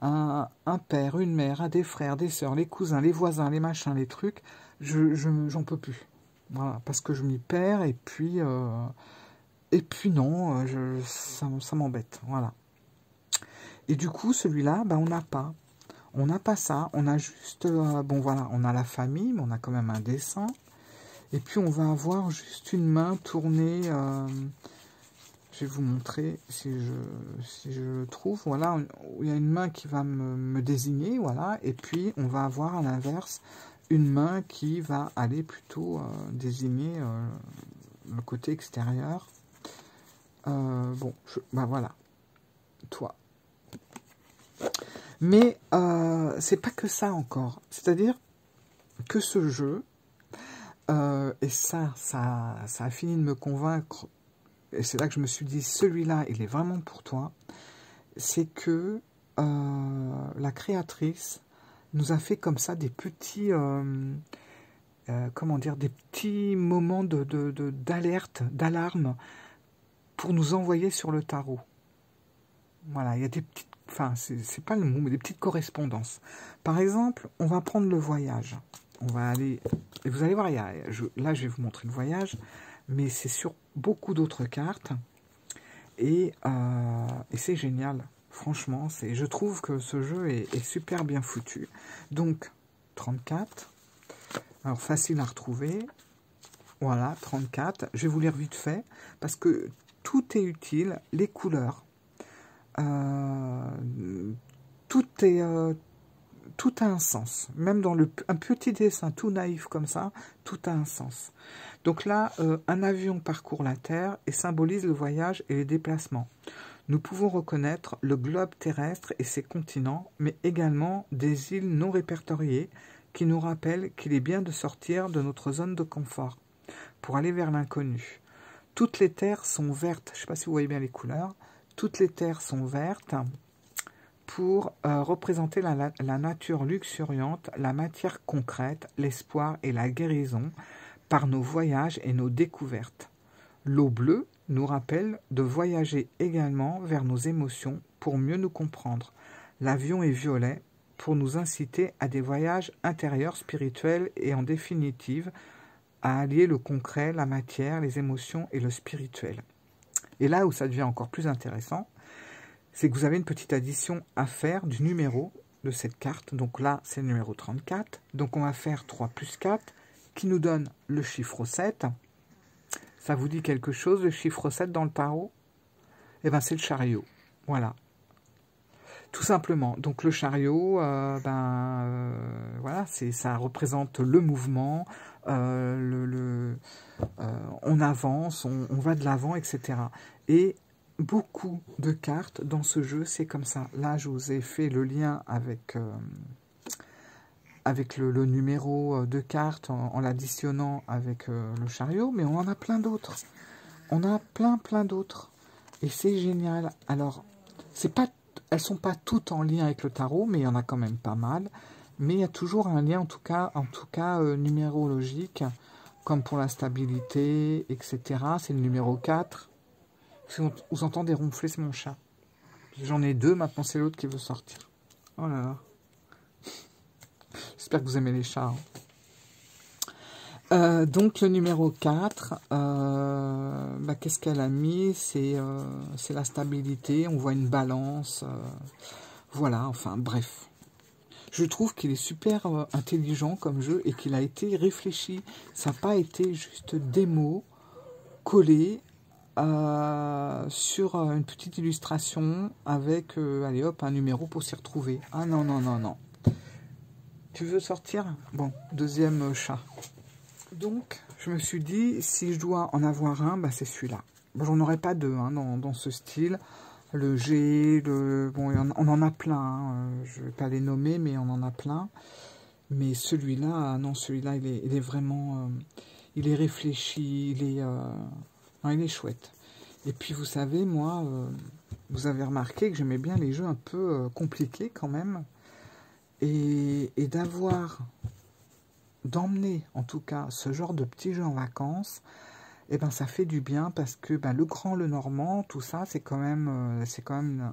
un père, une mère, des frères, des sœurs, les cousins, les voisins, les machins, les trucs, j'en peux plus. Voilà, parce que je m'y perds et puis non, ça m'embête. Voilà. Et du coup, celui-là, on n'a pas. On n'a pas ça. On a juste, bon voilà, on a la famille, mais on a quand même un dessin. Et puis on va avoir juste une main tournée. Je vais vous montrer si je le trouve. Voilà, il y a une main qui va me désigner, voilà. Et puis on va avoir à l'inverse une main qui va aller plutôt désigner le côté extérieur. Bon, voilà, toi. Mais c'est pas que ça encore. C'est-à-dire que ce jeu, et ça a fini de me convaincre, et c'est là que je me suis dit, celui-là, il est vraiment pour toi, c'est que la créatrice nous a fait comme ça des petits, comment dire, des petits moments d'alerte, d'alarme, pour nous envoyer sur le tarot. Voilà, il y a des petites, enfin, c'est pas le mot, mais des petites correspondances. Par exemple, on va prendre le voyage. On va aller, et vous allez voir, là je vais vous montrer le voyage, mais c'est sur beaucoup d'autres cartes, et c'est génial. Franchement, je trouve que ce jeu est super bien foutu. Donc, 34, alors facile à retrouver. Voilà, 34. Je vais vous lire vite fait, parce que tout est utile, les couleurs. Tout a un sens. Même dans un petit dessin tout naïf comme ça, tout a un sens. Donc là, un avion parcourt la Terre et symbolise le voyage et les déplacements. Nous pouvons reconnaître le globe terrestre et ses continents, mais également des îles non répertoriées qui nous rappellent qu'il est bien de sortir de notre zone de confort pour aller vers l'inconnu. Toutes les terres sont vertes. Je ne sais pas si vous voyez bien les couleurs. Toutes les terres sont vertes pour représenter la nature luxuriante, la matière concrète, l'espoir et la guérison par nos voyages et nos découvertes. L'eau bleue nous rappelle de voyager également vers nos émotions pour mieux nous comprendre. L'avion est violet pour nous inciter à des voyages intérieurs spirituels et en définitive à allier le concret, la matière, les émotions et le spirituel. Et là où ça devient encore plus intéressant, c'est que vous avez une petite addition à faire du numéro de cette carte. Donc là, c'est le numéro 34. Donc on va faire 3 plus 4, qui nous donne le chiffre 7. Ça vous dit quelque chose, le chiffre 7 dans le tarot? Eh bien, c'est le chariot. Voilà. Tout simplement. Donc le chariot, voilà, ça représente le mouvement, on avance, on va de l'avant, etc. Et beaucoup de cartes dans ce jeu, c'est comme ça. Là, je vous ai fait le lien avec le numéro de carte en l'additionnant avec le chariot, mais on en a plein d'autres. On a plein d'autres. Et c'est génial. Alors, elles sont pas toutes en lien avec le tarot, mais il y en a quand même pas mal. Mais il y a toujours un lien, en tout cas numérologique, comme pour la stabilité, etc. C'est le numéro 4. Vous entendez ronfler, c'est mon chat. J'en ai deux, maintenant c'est l'autre qui veut sortir. Oh là là. J'espère que vous aimez les chats. Donc le numéro 4, qu'est-ce qu'elle a mis? C'est la stabilité, on voit une balance. Voilà, enfin bref. Je trouve qu'il est super intelligent comme jeu et qu'il a été réfléchi. Ça n'a pas été juste des mots collés sur une petite illustration avec, allez hop, un numéro pour s'y retrouver. Ah non, non, non, non. Tu veux sortir? Bon, deuxième chat. Donc, je me suis dit, si je dois en avoir un, c'est celui-là. Bon, j'en aurais pas deux hein, dans ce style. Le G, bon, on en a plein. Hein. Je vais pas les nommer, mais on en a plein. Mais celui-là, non, celui-là, il est vraiment... il est réfléchi, non, il est chouette. Et puis, vous savez, moi, vous avez remarqué que j'aimais bien les jeux un peu compliqués quand même. Et d'emmener en tout cas ce genre de petits jeux en vacances, ça fait du bien parce que le grand, le normand, tout ça, c'est quand même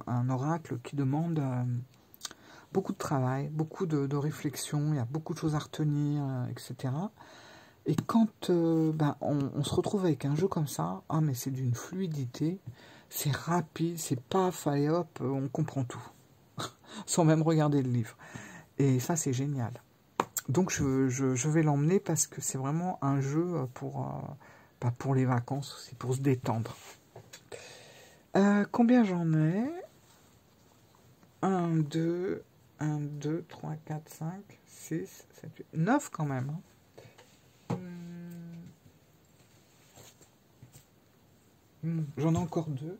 un oracle qui demande beaucoup de travail, beaucoup de réflexion, il y a beaucoup de choses à retenir, etc. Et quand on se retrouve avec un jeu comme ça, mais c'est d'une fluidité, c'est rapide, c'est paf, allez hop, on comprend tout, sans même regarder le livre. Et ça, c'est génial. Donc, je vais l'emmener parce que c'est vraiment un jeu pour les vacances aussi, pour se détendre. Combien j'en ai? 1, 2, 3, 4, 5, 6, 7, 8, 9 quand même. J'en ai encore deux.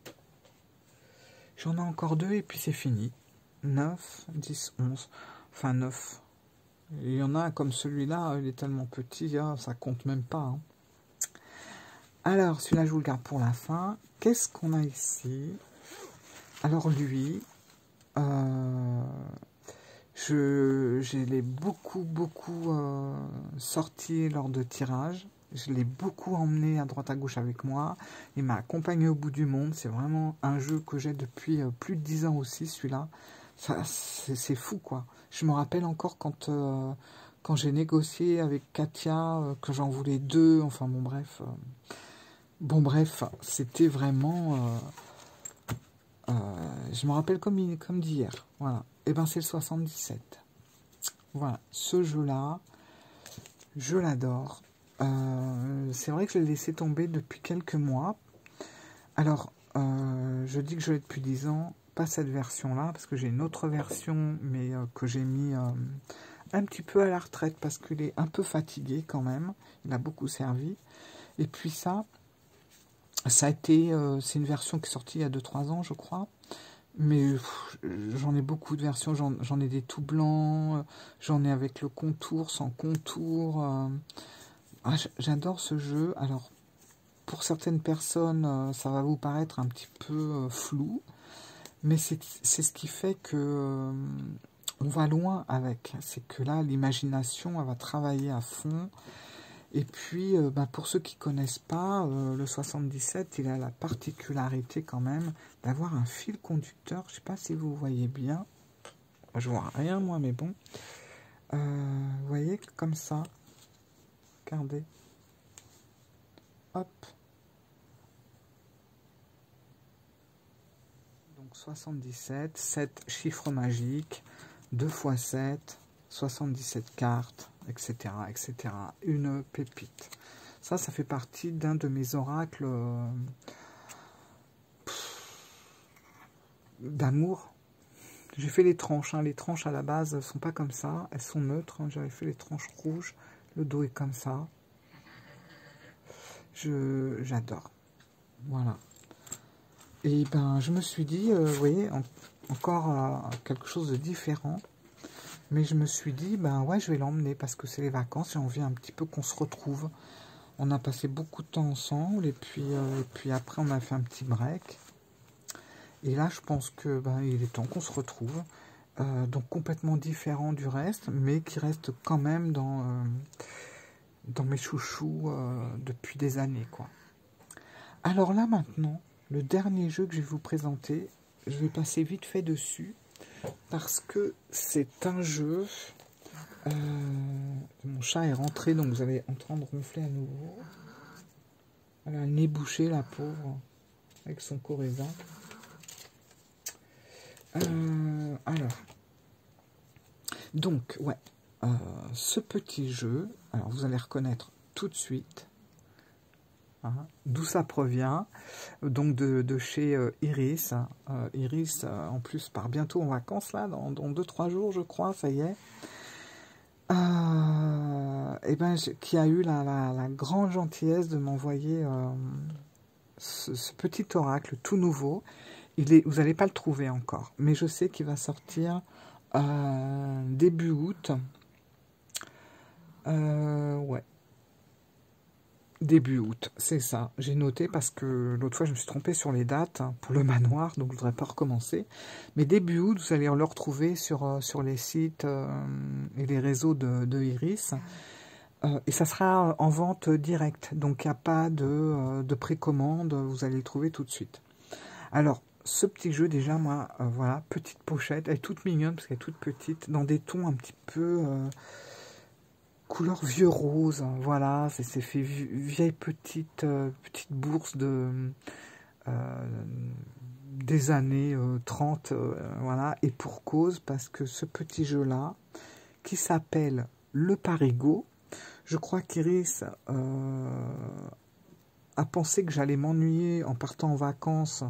J'en ai encore deux et puis c'est fini. 9, 10, 11. Enfin 9. Il y en a comme celui-là, il est tellement petit, ça compte même pas. Hein. Alors, celui-là, je vous le garde pour la fin. Qu'est-ce qu'on a ici? Alors lui, je l'ai beaucoup sorti lors de tirages. Je l'ai beaucoup emmené à droite à gauche avec moi. Il m'a accompagné au bout du monde. C'est vraiment un jeu que j'ai depuis plus de 10 ans aussi, celui-là. C'est fou, quoi. Je me rappelle encore quand j'ai négocié avec Katia, que j'en voulais 2. Enfin, bon, bref. C'était vraiment... je me rappelle comme d'hier. Voilà. Et c'est le 77. Voilà. Ce jeu-là, je l'adore. C'est vrai que je l'ai laissé tomber depuis quelques mois. Alors, je dis que je l'ai depuis 10 ans, pas cette version-là, parce que j'ai une autre version, mais que j'ai mis un petit peu à la retraite, parce qu'il est un peu fatigué quand même. Il a beaucoup servi. Et puis ça a été... c'est une version qui est sortie il y a 2-3 ans, je crois. Mais j'en ai beaucoup de versions. J'en ai des tout blancs, j'en ai avec le contour, sans contour... j'adore ce jeu. Alors, pour certaines personnes, ça va vous paraître un petit peu flou, mais c'est ce qui fait que on va loin avec. C'est que là, l'imagination, elle va travailler à fond. Et puis, pour ceux qui ne connaissent pas, le 77, il a la particularité quand même d'avoir un fil conducteur. Je ne sais pas si vous voyez bien. Je vois rien, moi, mais bon. Vous voyez, comme ça. Regardez. Hop. Donc 77, 7 chiffres magiques, 2 x 7, 77 cartes, etc., etc. Une pépite. Ça fait partie d'un de mes oracles d'amour. J'ai fait les tranches. Hein. Les tranches à la base ne sont pas comme ça. Elles sont neutres. Hein. J'avais fait les tranches rouges. Le dos est comme ça. J'adore. Voilà. Et je me suis dit, vous voyez, encore quelque chose de différent. Mais je me suis dit, ouais, je vais l'emmener parce que c'est les vacances. J'ai envie un petit peu qu'on se retrouve. On a passé beaucoup de temps ensemble. Et puis après, on a fait un petit break. Et là, je pense que il est temps qu'on se retrouve. Donc complètement différent du reste, mais qui reste quand même dans mes chouchous depuis des années, quoi. Alors là, maintenant, le dernier jeu que je vais vous présenter, je vais passer vite fait dessus, parce que c'est un jeu... mon chat est rentré, donc vous allez entendre ronfler à nouveau. Elle a le nez bouché, la pauvre, avec son corézin. Alors, donc, ouais, ce petit jeu, alors vous allez reconnaître tout de suite hein, d'où ça provient, donc de chez Iris. Iris, en plus, part bientôt en vacances, là, dans 2-3 jours, je crois, ça y est. Et ben, qui a eu la grande gentillesse de m'envoyer ce petit oracle tout nouveau. Vous n'allez pas le trouver encore, mais je sais qu'il va sortir début août. Ouais. Début août, c'est ça. J'ai noté parce que l'autre fois, je me suis trompé sur les dates pour le manoir, donc je ne voudrais pas recommencer. Mais début août, vous allez le retrouver sur les sites et les réseaux de Iris. Et ça sera en vente directe, donc il n'y a pas de précommande, vous allez le trouver tout de suite. Alors, ce petit jeu, déjà, moi, voilà, petite pochette, elle est toute mignonne parce qu'elle est toute petite, dans des tons un petit peu... couleur vieux rose, hein, voilà, c'est fait vieille petite bourse des années 30, voilà, et pour cause, parce que ce petit jeu-là, qui s'appelle Le Parigot, je crois qu'Iris a pensé que j'allais m'ennuyer en partant en vacances,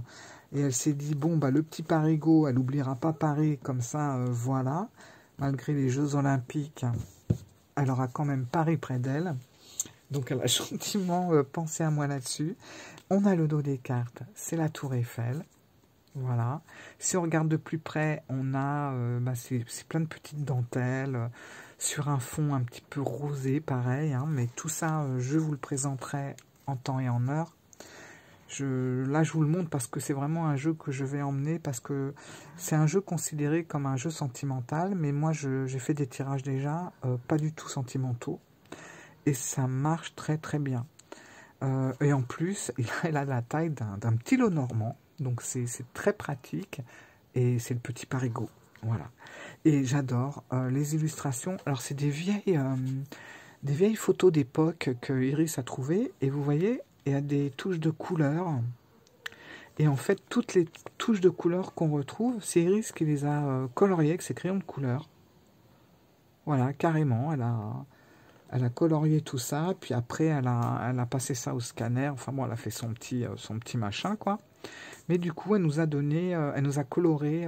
et elle s'est dit, bon, bah le petit Parigot, elle n'oubliera pas Paris, comme ça, voilà, malgré les Jeux Olympiques, elle aura quand même Paris près d'elle. Donc elle a gentiment pensé à moi là-dessus. On a le dos des cartes, c'est la Tour Eiffel. Voilà. Si on regarde de plus près, on a c'est plein de petites dentelles sur un fond un petit peu rosé, pareil. Hein, mais tout ça, je vous le présenterai en temps et en heure. Là, je vous le montre parce que c'est vraiment un jeu que je vais emmener, parce que c'est un jeu considéré comme un jeu sentimental, mais moi, j'ai fait des tirages déjà, pas du tout sentimentaux, et ça marche très très bien. Et en plus, il a la taille d'un petit lot normand, donc c'est très pratique, et c'est le petit Parigot, voilà. Et j'adore les illustrations. Alors, c'est des vieilles photos d'époque que Iris a trouvées, et vous voyez, il y a des touches de couleur. Et en fait, toutes les touches de couleur qu'on retrouve, c'est Iris qui les a coloriées avec ses crayons de couleur. Voilà, carrément, elle a colorié tout ça, puis après, elle a passé ça au scanner. Enfin bon, elle a fait son petit machin, quoi. Mais du coup, elle nous a coloré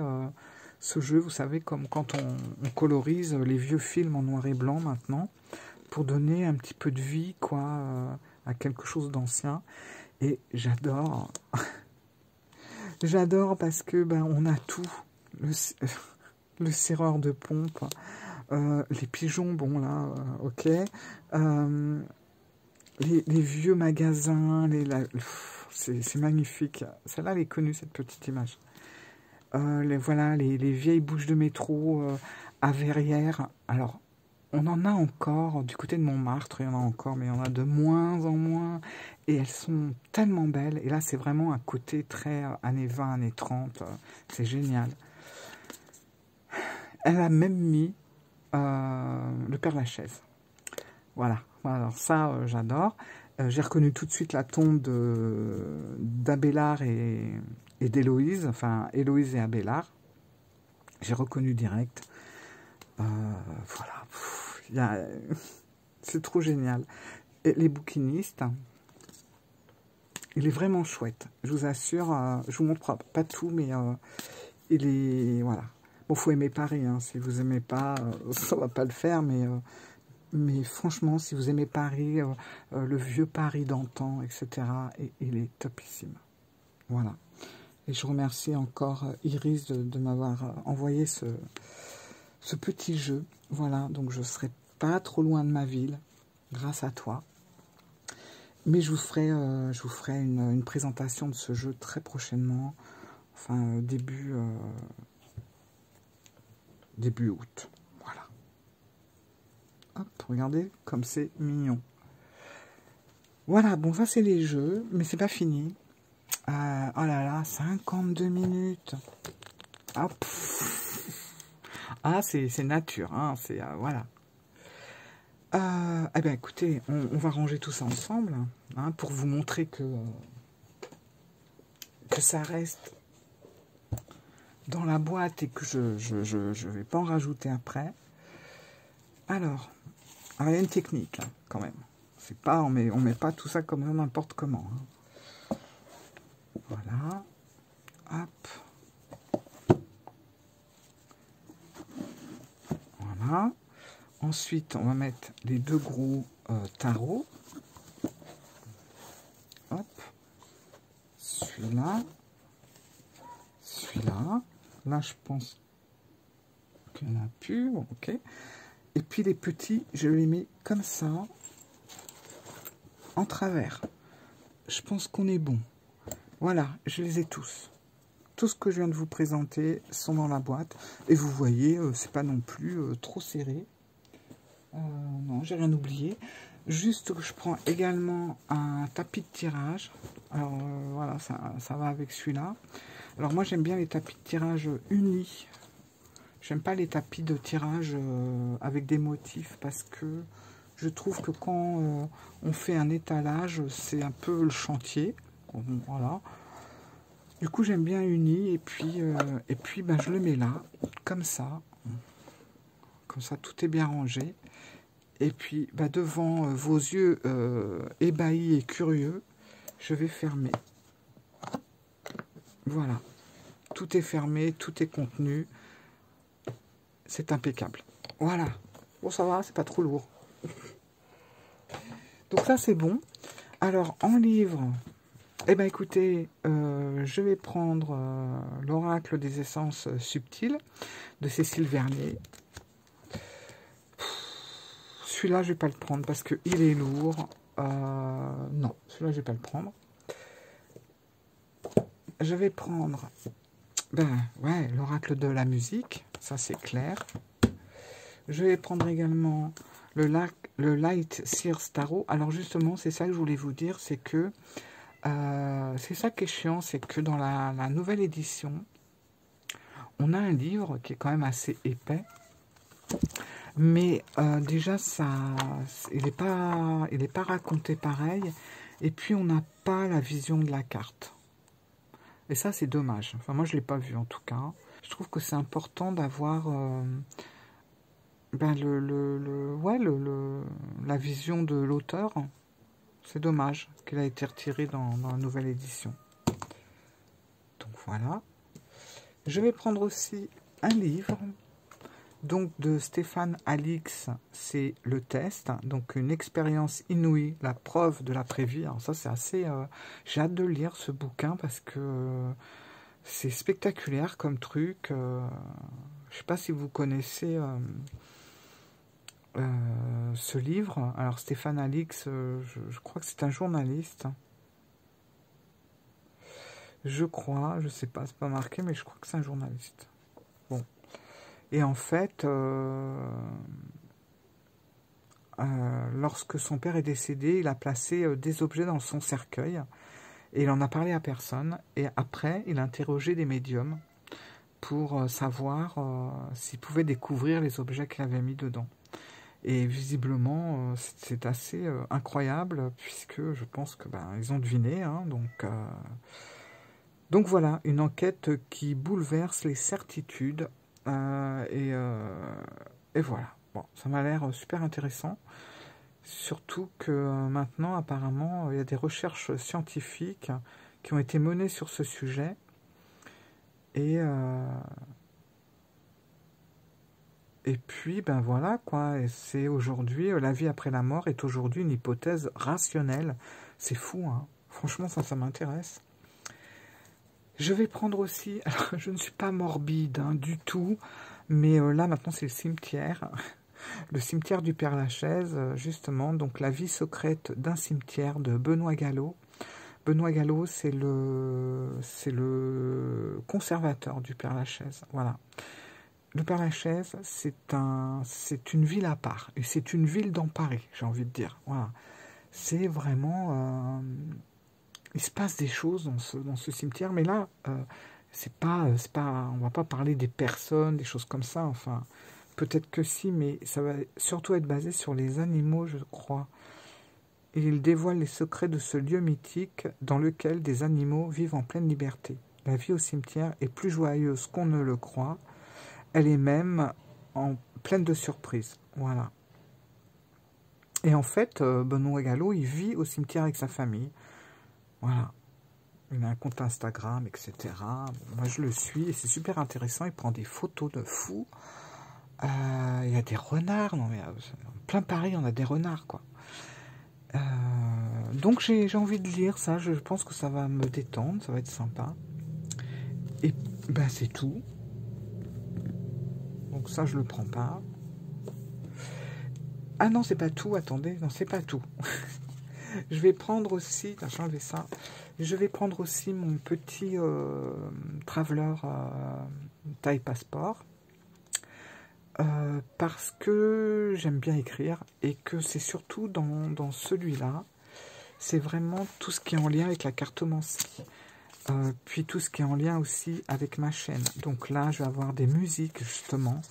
ce jeu, vous savez, comme quand on colorise les vieux films en noir et blanc maintenant, pour donner un petit peu de vie, quoi, à quelque chose d'ancien. Et j'adore. J'adore parce que on a tout. Le serreur de pompe, les pigeons, bon là, ok. Les vieux magasins, c'est magnifique. Celle-là, elle est connue, cette petite image. Voilà, les vieilles bouches de métro à Verrières. Alors, on en a encore, du côté de Montmartre, il y en a encore, mais il y en a de moins en moins. Et elles sont tellement belles. Et là, c'est vraiment un côté très années 20, années 30. C'est génial. Elle a même mis le Père Lachaise. Voilà. Alors ça, j'adore. J'ai reconnu tout de suite la tombe d'Abélard et d'Héloïse. Enfin, Héloïse et Abélard. J'ai reconnu direct. Voilà. C'est trop génial. Et les bouquinistes, il est vraiment chouette. Je vous assure, je vous montre pas tout, mais il est... Voilà. Bon, faut aimer Paris, hein. Si vous aimez pas, ça va pas le faire, mais franchement, si vous aimez Paris, le vieux Paris d'antan, etc., il est topissime. Voilà. Et je remercie encore Iris de m'avoir envoyé ce petit jeu. Voilà, donc je serai pas trop loin de ma ville, grâce à toi. Mais je vous ferai une présentation de ce jeu très prochainement, enfin début août. Voilà. Hop, regardez comme c'est mignon. Voilà, bon, ça c'est les jeux, mais c'est pas fini. Oh là là, 52 minutes. Ah, ah c'est nature, hein, c'est... voilà. Eh bien, écoutez, on va ranger tout ça ensemble, hein, pour vous montrer que ça reste dans la boîte et que je vais pas en rajouter après. Alors, il y a une technique, hein, quand même. C'est pas, on met pas tout ça comme n'importe comment. Hein. Voilà. Hop. Voilà. Ensuite, on va mettre les deux gros tarots. Hop. Celui-là. Celui-là. Là, je pense qu'il n'y en a plus. Bon, ok. Et puis les petits, je les mets comme ça, en travers. Je pense qu'on est bon. Voilà, je les ai tous. Tout ce que je viens de vous présenter sont dans la boîte. Et vous voyez, c'est pas non plus trop serré. Non, j'ai rien oublié. Juste que je prends également un tapis de tirage. Alors voilà, ça va avec celui-là. Alors moi j'aime bien les tapis de tirage unis. J'aime pas les tapis de tirage avec des motifs parce que je trouve que quand on fait un étalage, c'est un peu le chantier. Voilà. Du coup j'aime bien unis et puis ben, je le mets là, comme ça. Comme ça tout est bien rangé. Et puis ben, devant vos yeux ébahis et curieux, je vais fermer. Voilà. Tout est fermé, tout est contenu. C'est impeccable. Voilà. Bon, ça va, c'est pas trop lourd. Donc ça, c'est bon. Alors, en livre, eh ben écoutez, je vais prendre l'Oracle des essences subtiles de Cécile Vernier. Celui-là, je vais pas le prendre parce qu'il est lourd. Non, celui-là, je vais pas le prendre. Je vais prendre ouais, l'Oracle de la musique. Ça, c'est clair. Je vais prendre également le Light Sears Tarot. Alors justement, c'est ça que je voulais vous dire, c'est que c'est ça qui est chiant, c'est que dans la nouvelle édition, on a un livre qui est quand même assez épais, mais déjà ça, il n'est pas raconté pareil, et puis on n'a pas la vision de la carte. Et ça, c'est dommage. Enfin, moi, je ne l'ai pas vu en tout cas. Je trouve que c'est important d'avoir ben la vision de l'auteur. C'est dommage qu'il a été retiré dans la nouvelle édition. Donc voilà. Je vais prendre aussi un livre donc de Stéphane Alix, c'est le test, donc une expérience inouïe, la preuve de la prévie. Alors ça c'est assez, j'ai hâte de lire ce bouquin parce que c'est spectaculaire comme truc. Je sais pas si vous connaissez ce livre. Alors Stéphane Alix, je crois que c'est un journaliste. Je crois, je sais pas, c'est pas marqué, mais je crois que c'est un journaliste. Bon. Et en fait, lorsque son père est décédé, il a placé des objets dans son cercueil et il en a parlé à personne. Et après, il a interrogé des médiums pour savoir s'il pouvait découvrir les objets qu'il avait mis dedans. Et visiblement, c'est assez incroyable puisque je pense que ils ont deviné. Hein, donc voilà, une enquête qui bouleverse les certitudes. Et voilà. Bon, ça m'a l'air super intéressant. Surtout que maintenant, apparemment, il y a des recherches scientifiques qui ont été menées sur ce sujet. Et puis, ben voilà, quoi. Et c'est aujourd'hui, la vie après la mort est aujourd'hui une hypothèse rationnelle. C'est fou, hein. Franchement, ça m'intéresse. Je vais prendre aussi, alors je ne suis pas morbide hein, du tout, mais là maintenant c'est le cimetière du Père-Lachaise, justement, donc la vie secrète d'un cimetière de Benoît Gallo. Benoît Gallo, c'est le conservateur du Père-Lachaise, voilà. Le Père-Lachaise, c'est une ville à part, et c'est une ville dans Paris, j'ai envie de dire, voilà. C'est vraiment... il se passe des choses dans ce cimetière, mais là, on va pas parler des personnes, des choses comme ça, enfin, peut-être que si, mais ça va surtout être basé sur les animaux, je crois. Et il dévoile les secrets de ce lieu mythique dans lequel des animaux vivent en pleine liberté. La vie au cimetière est plus joyeuse qu'on ne le croit. Elle est même pleine de surprises. Voilà. Et en fait, Benoît Gallo, il vit au cimetière avec sa famille. Voilà. Il a un compte Instagram, etc. Moi, je le suis et c'est super intéressant. Il prend des photos de fous. Il y a des renards. Non, mais en plein Paris, on a des renards, quoi. Donc, j'ai envie de lire ça. Je pense que ça va me détendre. Ça va être sympa. Et ben, c'est tout. Donc, ça, je le prends pas. Ah non, c'est pas tout. Attendez. Non, c'est pas tout. Je vais prendre aussi... J'ai enlevé ça. Je vais prendre aussi mon petit Traveler taille passeport. Parce que j'aime bien écrire et que c'est surtout dans celui-là, c'est vraiment tout ce qui est en lien avec la cartomancie. Puis tout ce qui est en lien aussi avec ma chaîne. Donc là, je vais avoir des musiques justement.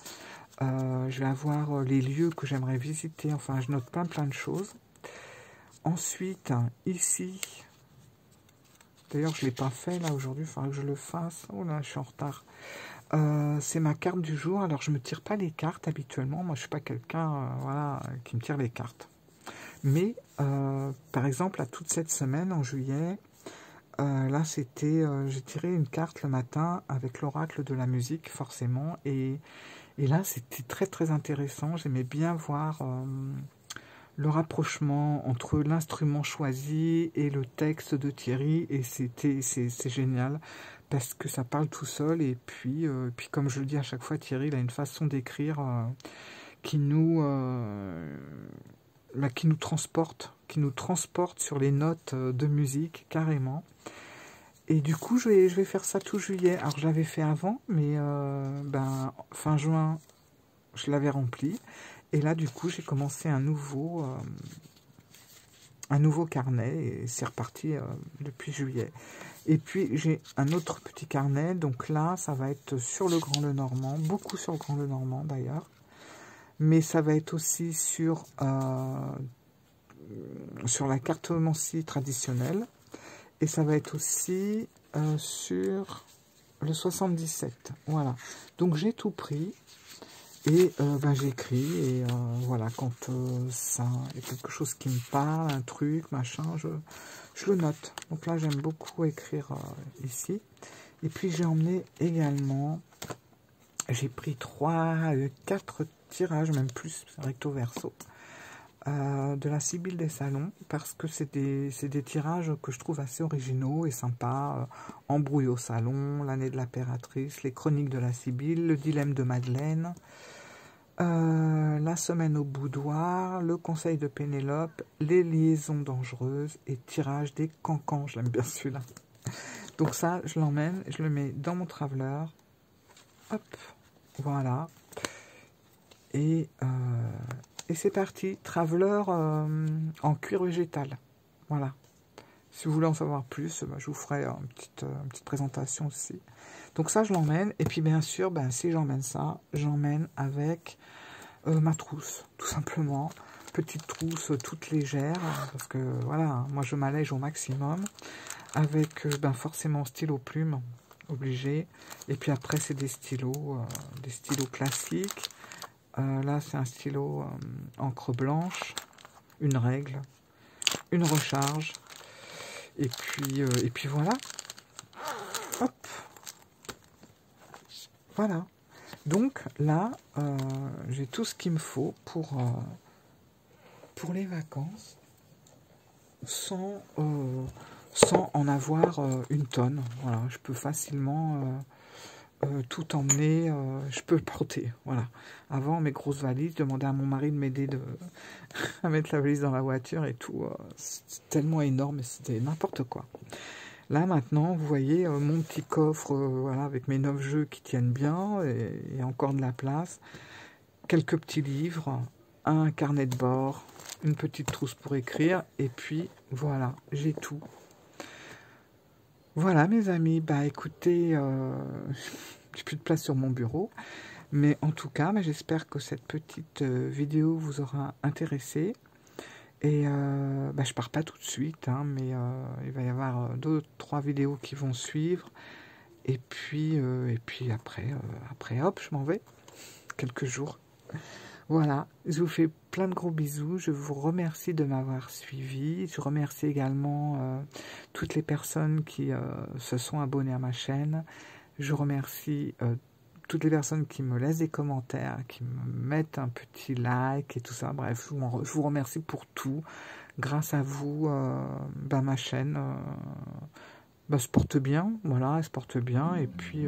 Je vais avoir les lieux que j'aimerais visiter. Enfin, je note plein de choses. Ensuite, ici... D'ailleurs, je ne l'ai pas fait là aujourd'hui, il faudra que je le fasse. Oh là, je suis en retard. C'est ma carte du jour. Alors, je ne me tire pas les cartes habituellement. Moi, je ne suis pas quelqu'un voilà, qui me tire les cartes. Mais, par exemple, à toute cette semaine, en juillet, là, c'était... j'ai tiré une carte le matin avec l'oracle de la musique, forcément. Et là, c'était très, très intéressant. J'aimais bien voir... le rapprochement entre l'instrument choisi et le texte de Thierry, et c'est génial, parce que ça parle tout seul, et puis comme je le dis à chaque fois, Thierry, il a une façon d'écrire qui nous transporte sur les notes de musique, carrément. Et du coup, je vais faire ça tout juillet. Alors, je l'avais fait avant, mais fin juin, je l'avais rempli. Et là, du coup, j'ai commencé un nouveau carnet et c'est reparti depuis juillet. Et puis, j'ai un autre petit carnet. Donc là, ça va être sur le Grand Lenormand, beaucoup sur le Grand Lenormand d'ailleurs. Mais ça va être aussi sur la cartomancie traditionnelle. Et ça va être aussi sur le 77. Voilà. Donc, j'ai tout pris. Et j'écris, et voilà, quand ça y a quelque chose qui me parle, un truc, machin, je le note. Donc là, j'aime beaucoup écrire ici. Et puis j'ai emmené également, j'ai pris 4 tirages, même plus, recto verso, de la Sibylle des Salons, parce que c'est des tirages que je trouve assez originaux et sympas. Embrouille au salon, l'année de l'impératrice, les chroniques de la Sibylle, le dilemme de Madeleine, la semaine au boudoir, le conseil de Pénélope, les liaisons dangereuses et tirage des cancans. Je l'aime bien celui-là. Donc ça, je l'emmène, je le mets dans mon traveler. Hop, voilà. Et c'est parti. Traveler en cuir végétal. Voilà. Si vous voulez en savoir plus, je vous ferai une petite présentation aussi. Donc ça, je l'emmène. Et puis bien sûr, si j'emmène ça, j'emmène avec ma trousse, tout simplement. Petite trousse toute légère, parce que voilà, moi je m'allège au maximum. Avec forcément stylo plume, obligé. Et puis après, c'est des stylos classiques. Là, c'est un stylo encre blanche, une règle, une recharge. Et puis voilà. Hop. Voilà. Donc là, j'ai tout ce qu'il me faut pour les vacances, sans en avoir une tonne. Voilà, je peux facilement tout emmener, je peux le porter. Voilà. Avant, mes grosses valises, demander à mon mari de m'aider à mettre la valise dans la voiture et tout. C'est tellement énorme, c'était n'importe quoi. Là, maintenant, vous voyez mon petit coffre voilà, avec mes 9 jeux qui tiennent bien et encore de la place. Quelques petits livres, un carnet de bord, une petite trousse pour écrire, et puis voilà, j'ai tout. Voilà mes amis, bah écoutez, j'ai plus de place sur mon bureau, mais en tout cas, bah, j'espère que cette petite vidéo vous aura intéressé. Et bah, je pars pas tout de suite, hein, mais il va y avoir 2-3 vidéos qui vont suivre. Et puis après hop, je m'en vais. Quelques jours. Voilà, je vous fais plein de gros bisous. Je vous remercie de m'avoir suivi. Je remercie également toutes les personnes qui se sont abonnées à ma chaîne. Je remercie toutes les personnes qui me laissent des commentaires, qui me mettent un petit like et tout ça. Bref, je vous remercie pour tout. Grâce à vous, bah, ma chaîne bah, se porte bien. Voilà, elle se porte bien. Et puis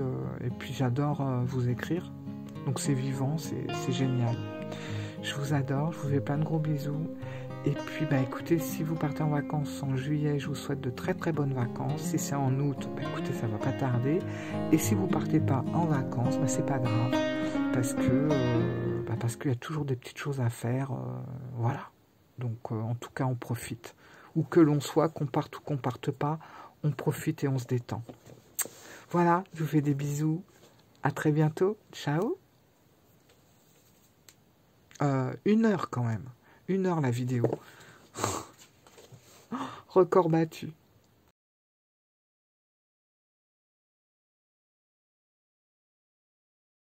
j'adore vous écrire. Donc c'est vivant, c'est génial. Je vous adore, je vous fais plein de gros bisous. Et puis, bah, écoutez, si vous partez en vacances en juillet, je vous souhaite de très très bonnes vacances. Si c'est en août, bah, écoutez, ça va pas tarder. Et si vous partez pas en vacances, bah, c'est pas grave. Parce qu'il y a toujours des petites choses à faire. Voilà. Donc, en tout cas, on profite. Où que l'on soit, qu'on parte ou qu'on parte pas, on profite et on se détend. Voilà, je vous fais des bisous. À très bientôt. Ciao. 1 heure quand même. 1 heure la vidéo. Record battu.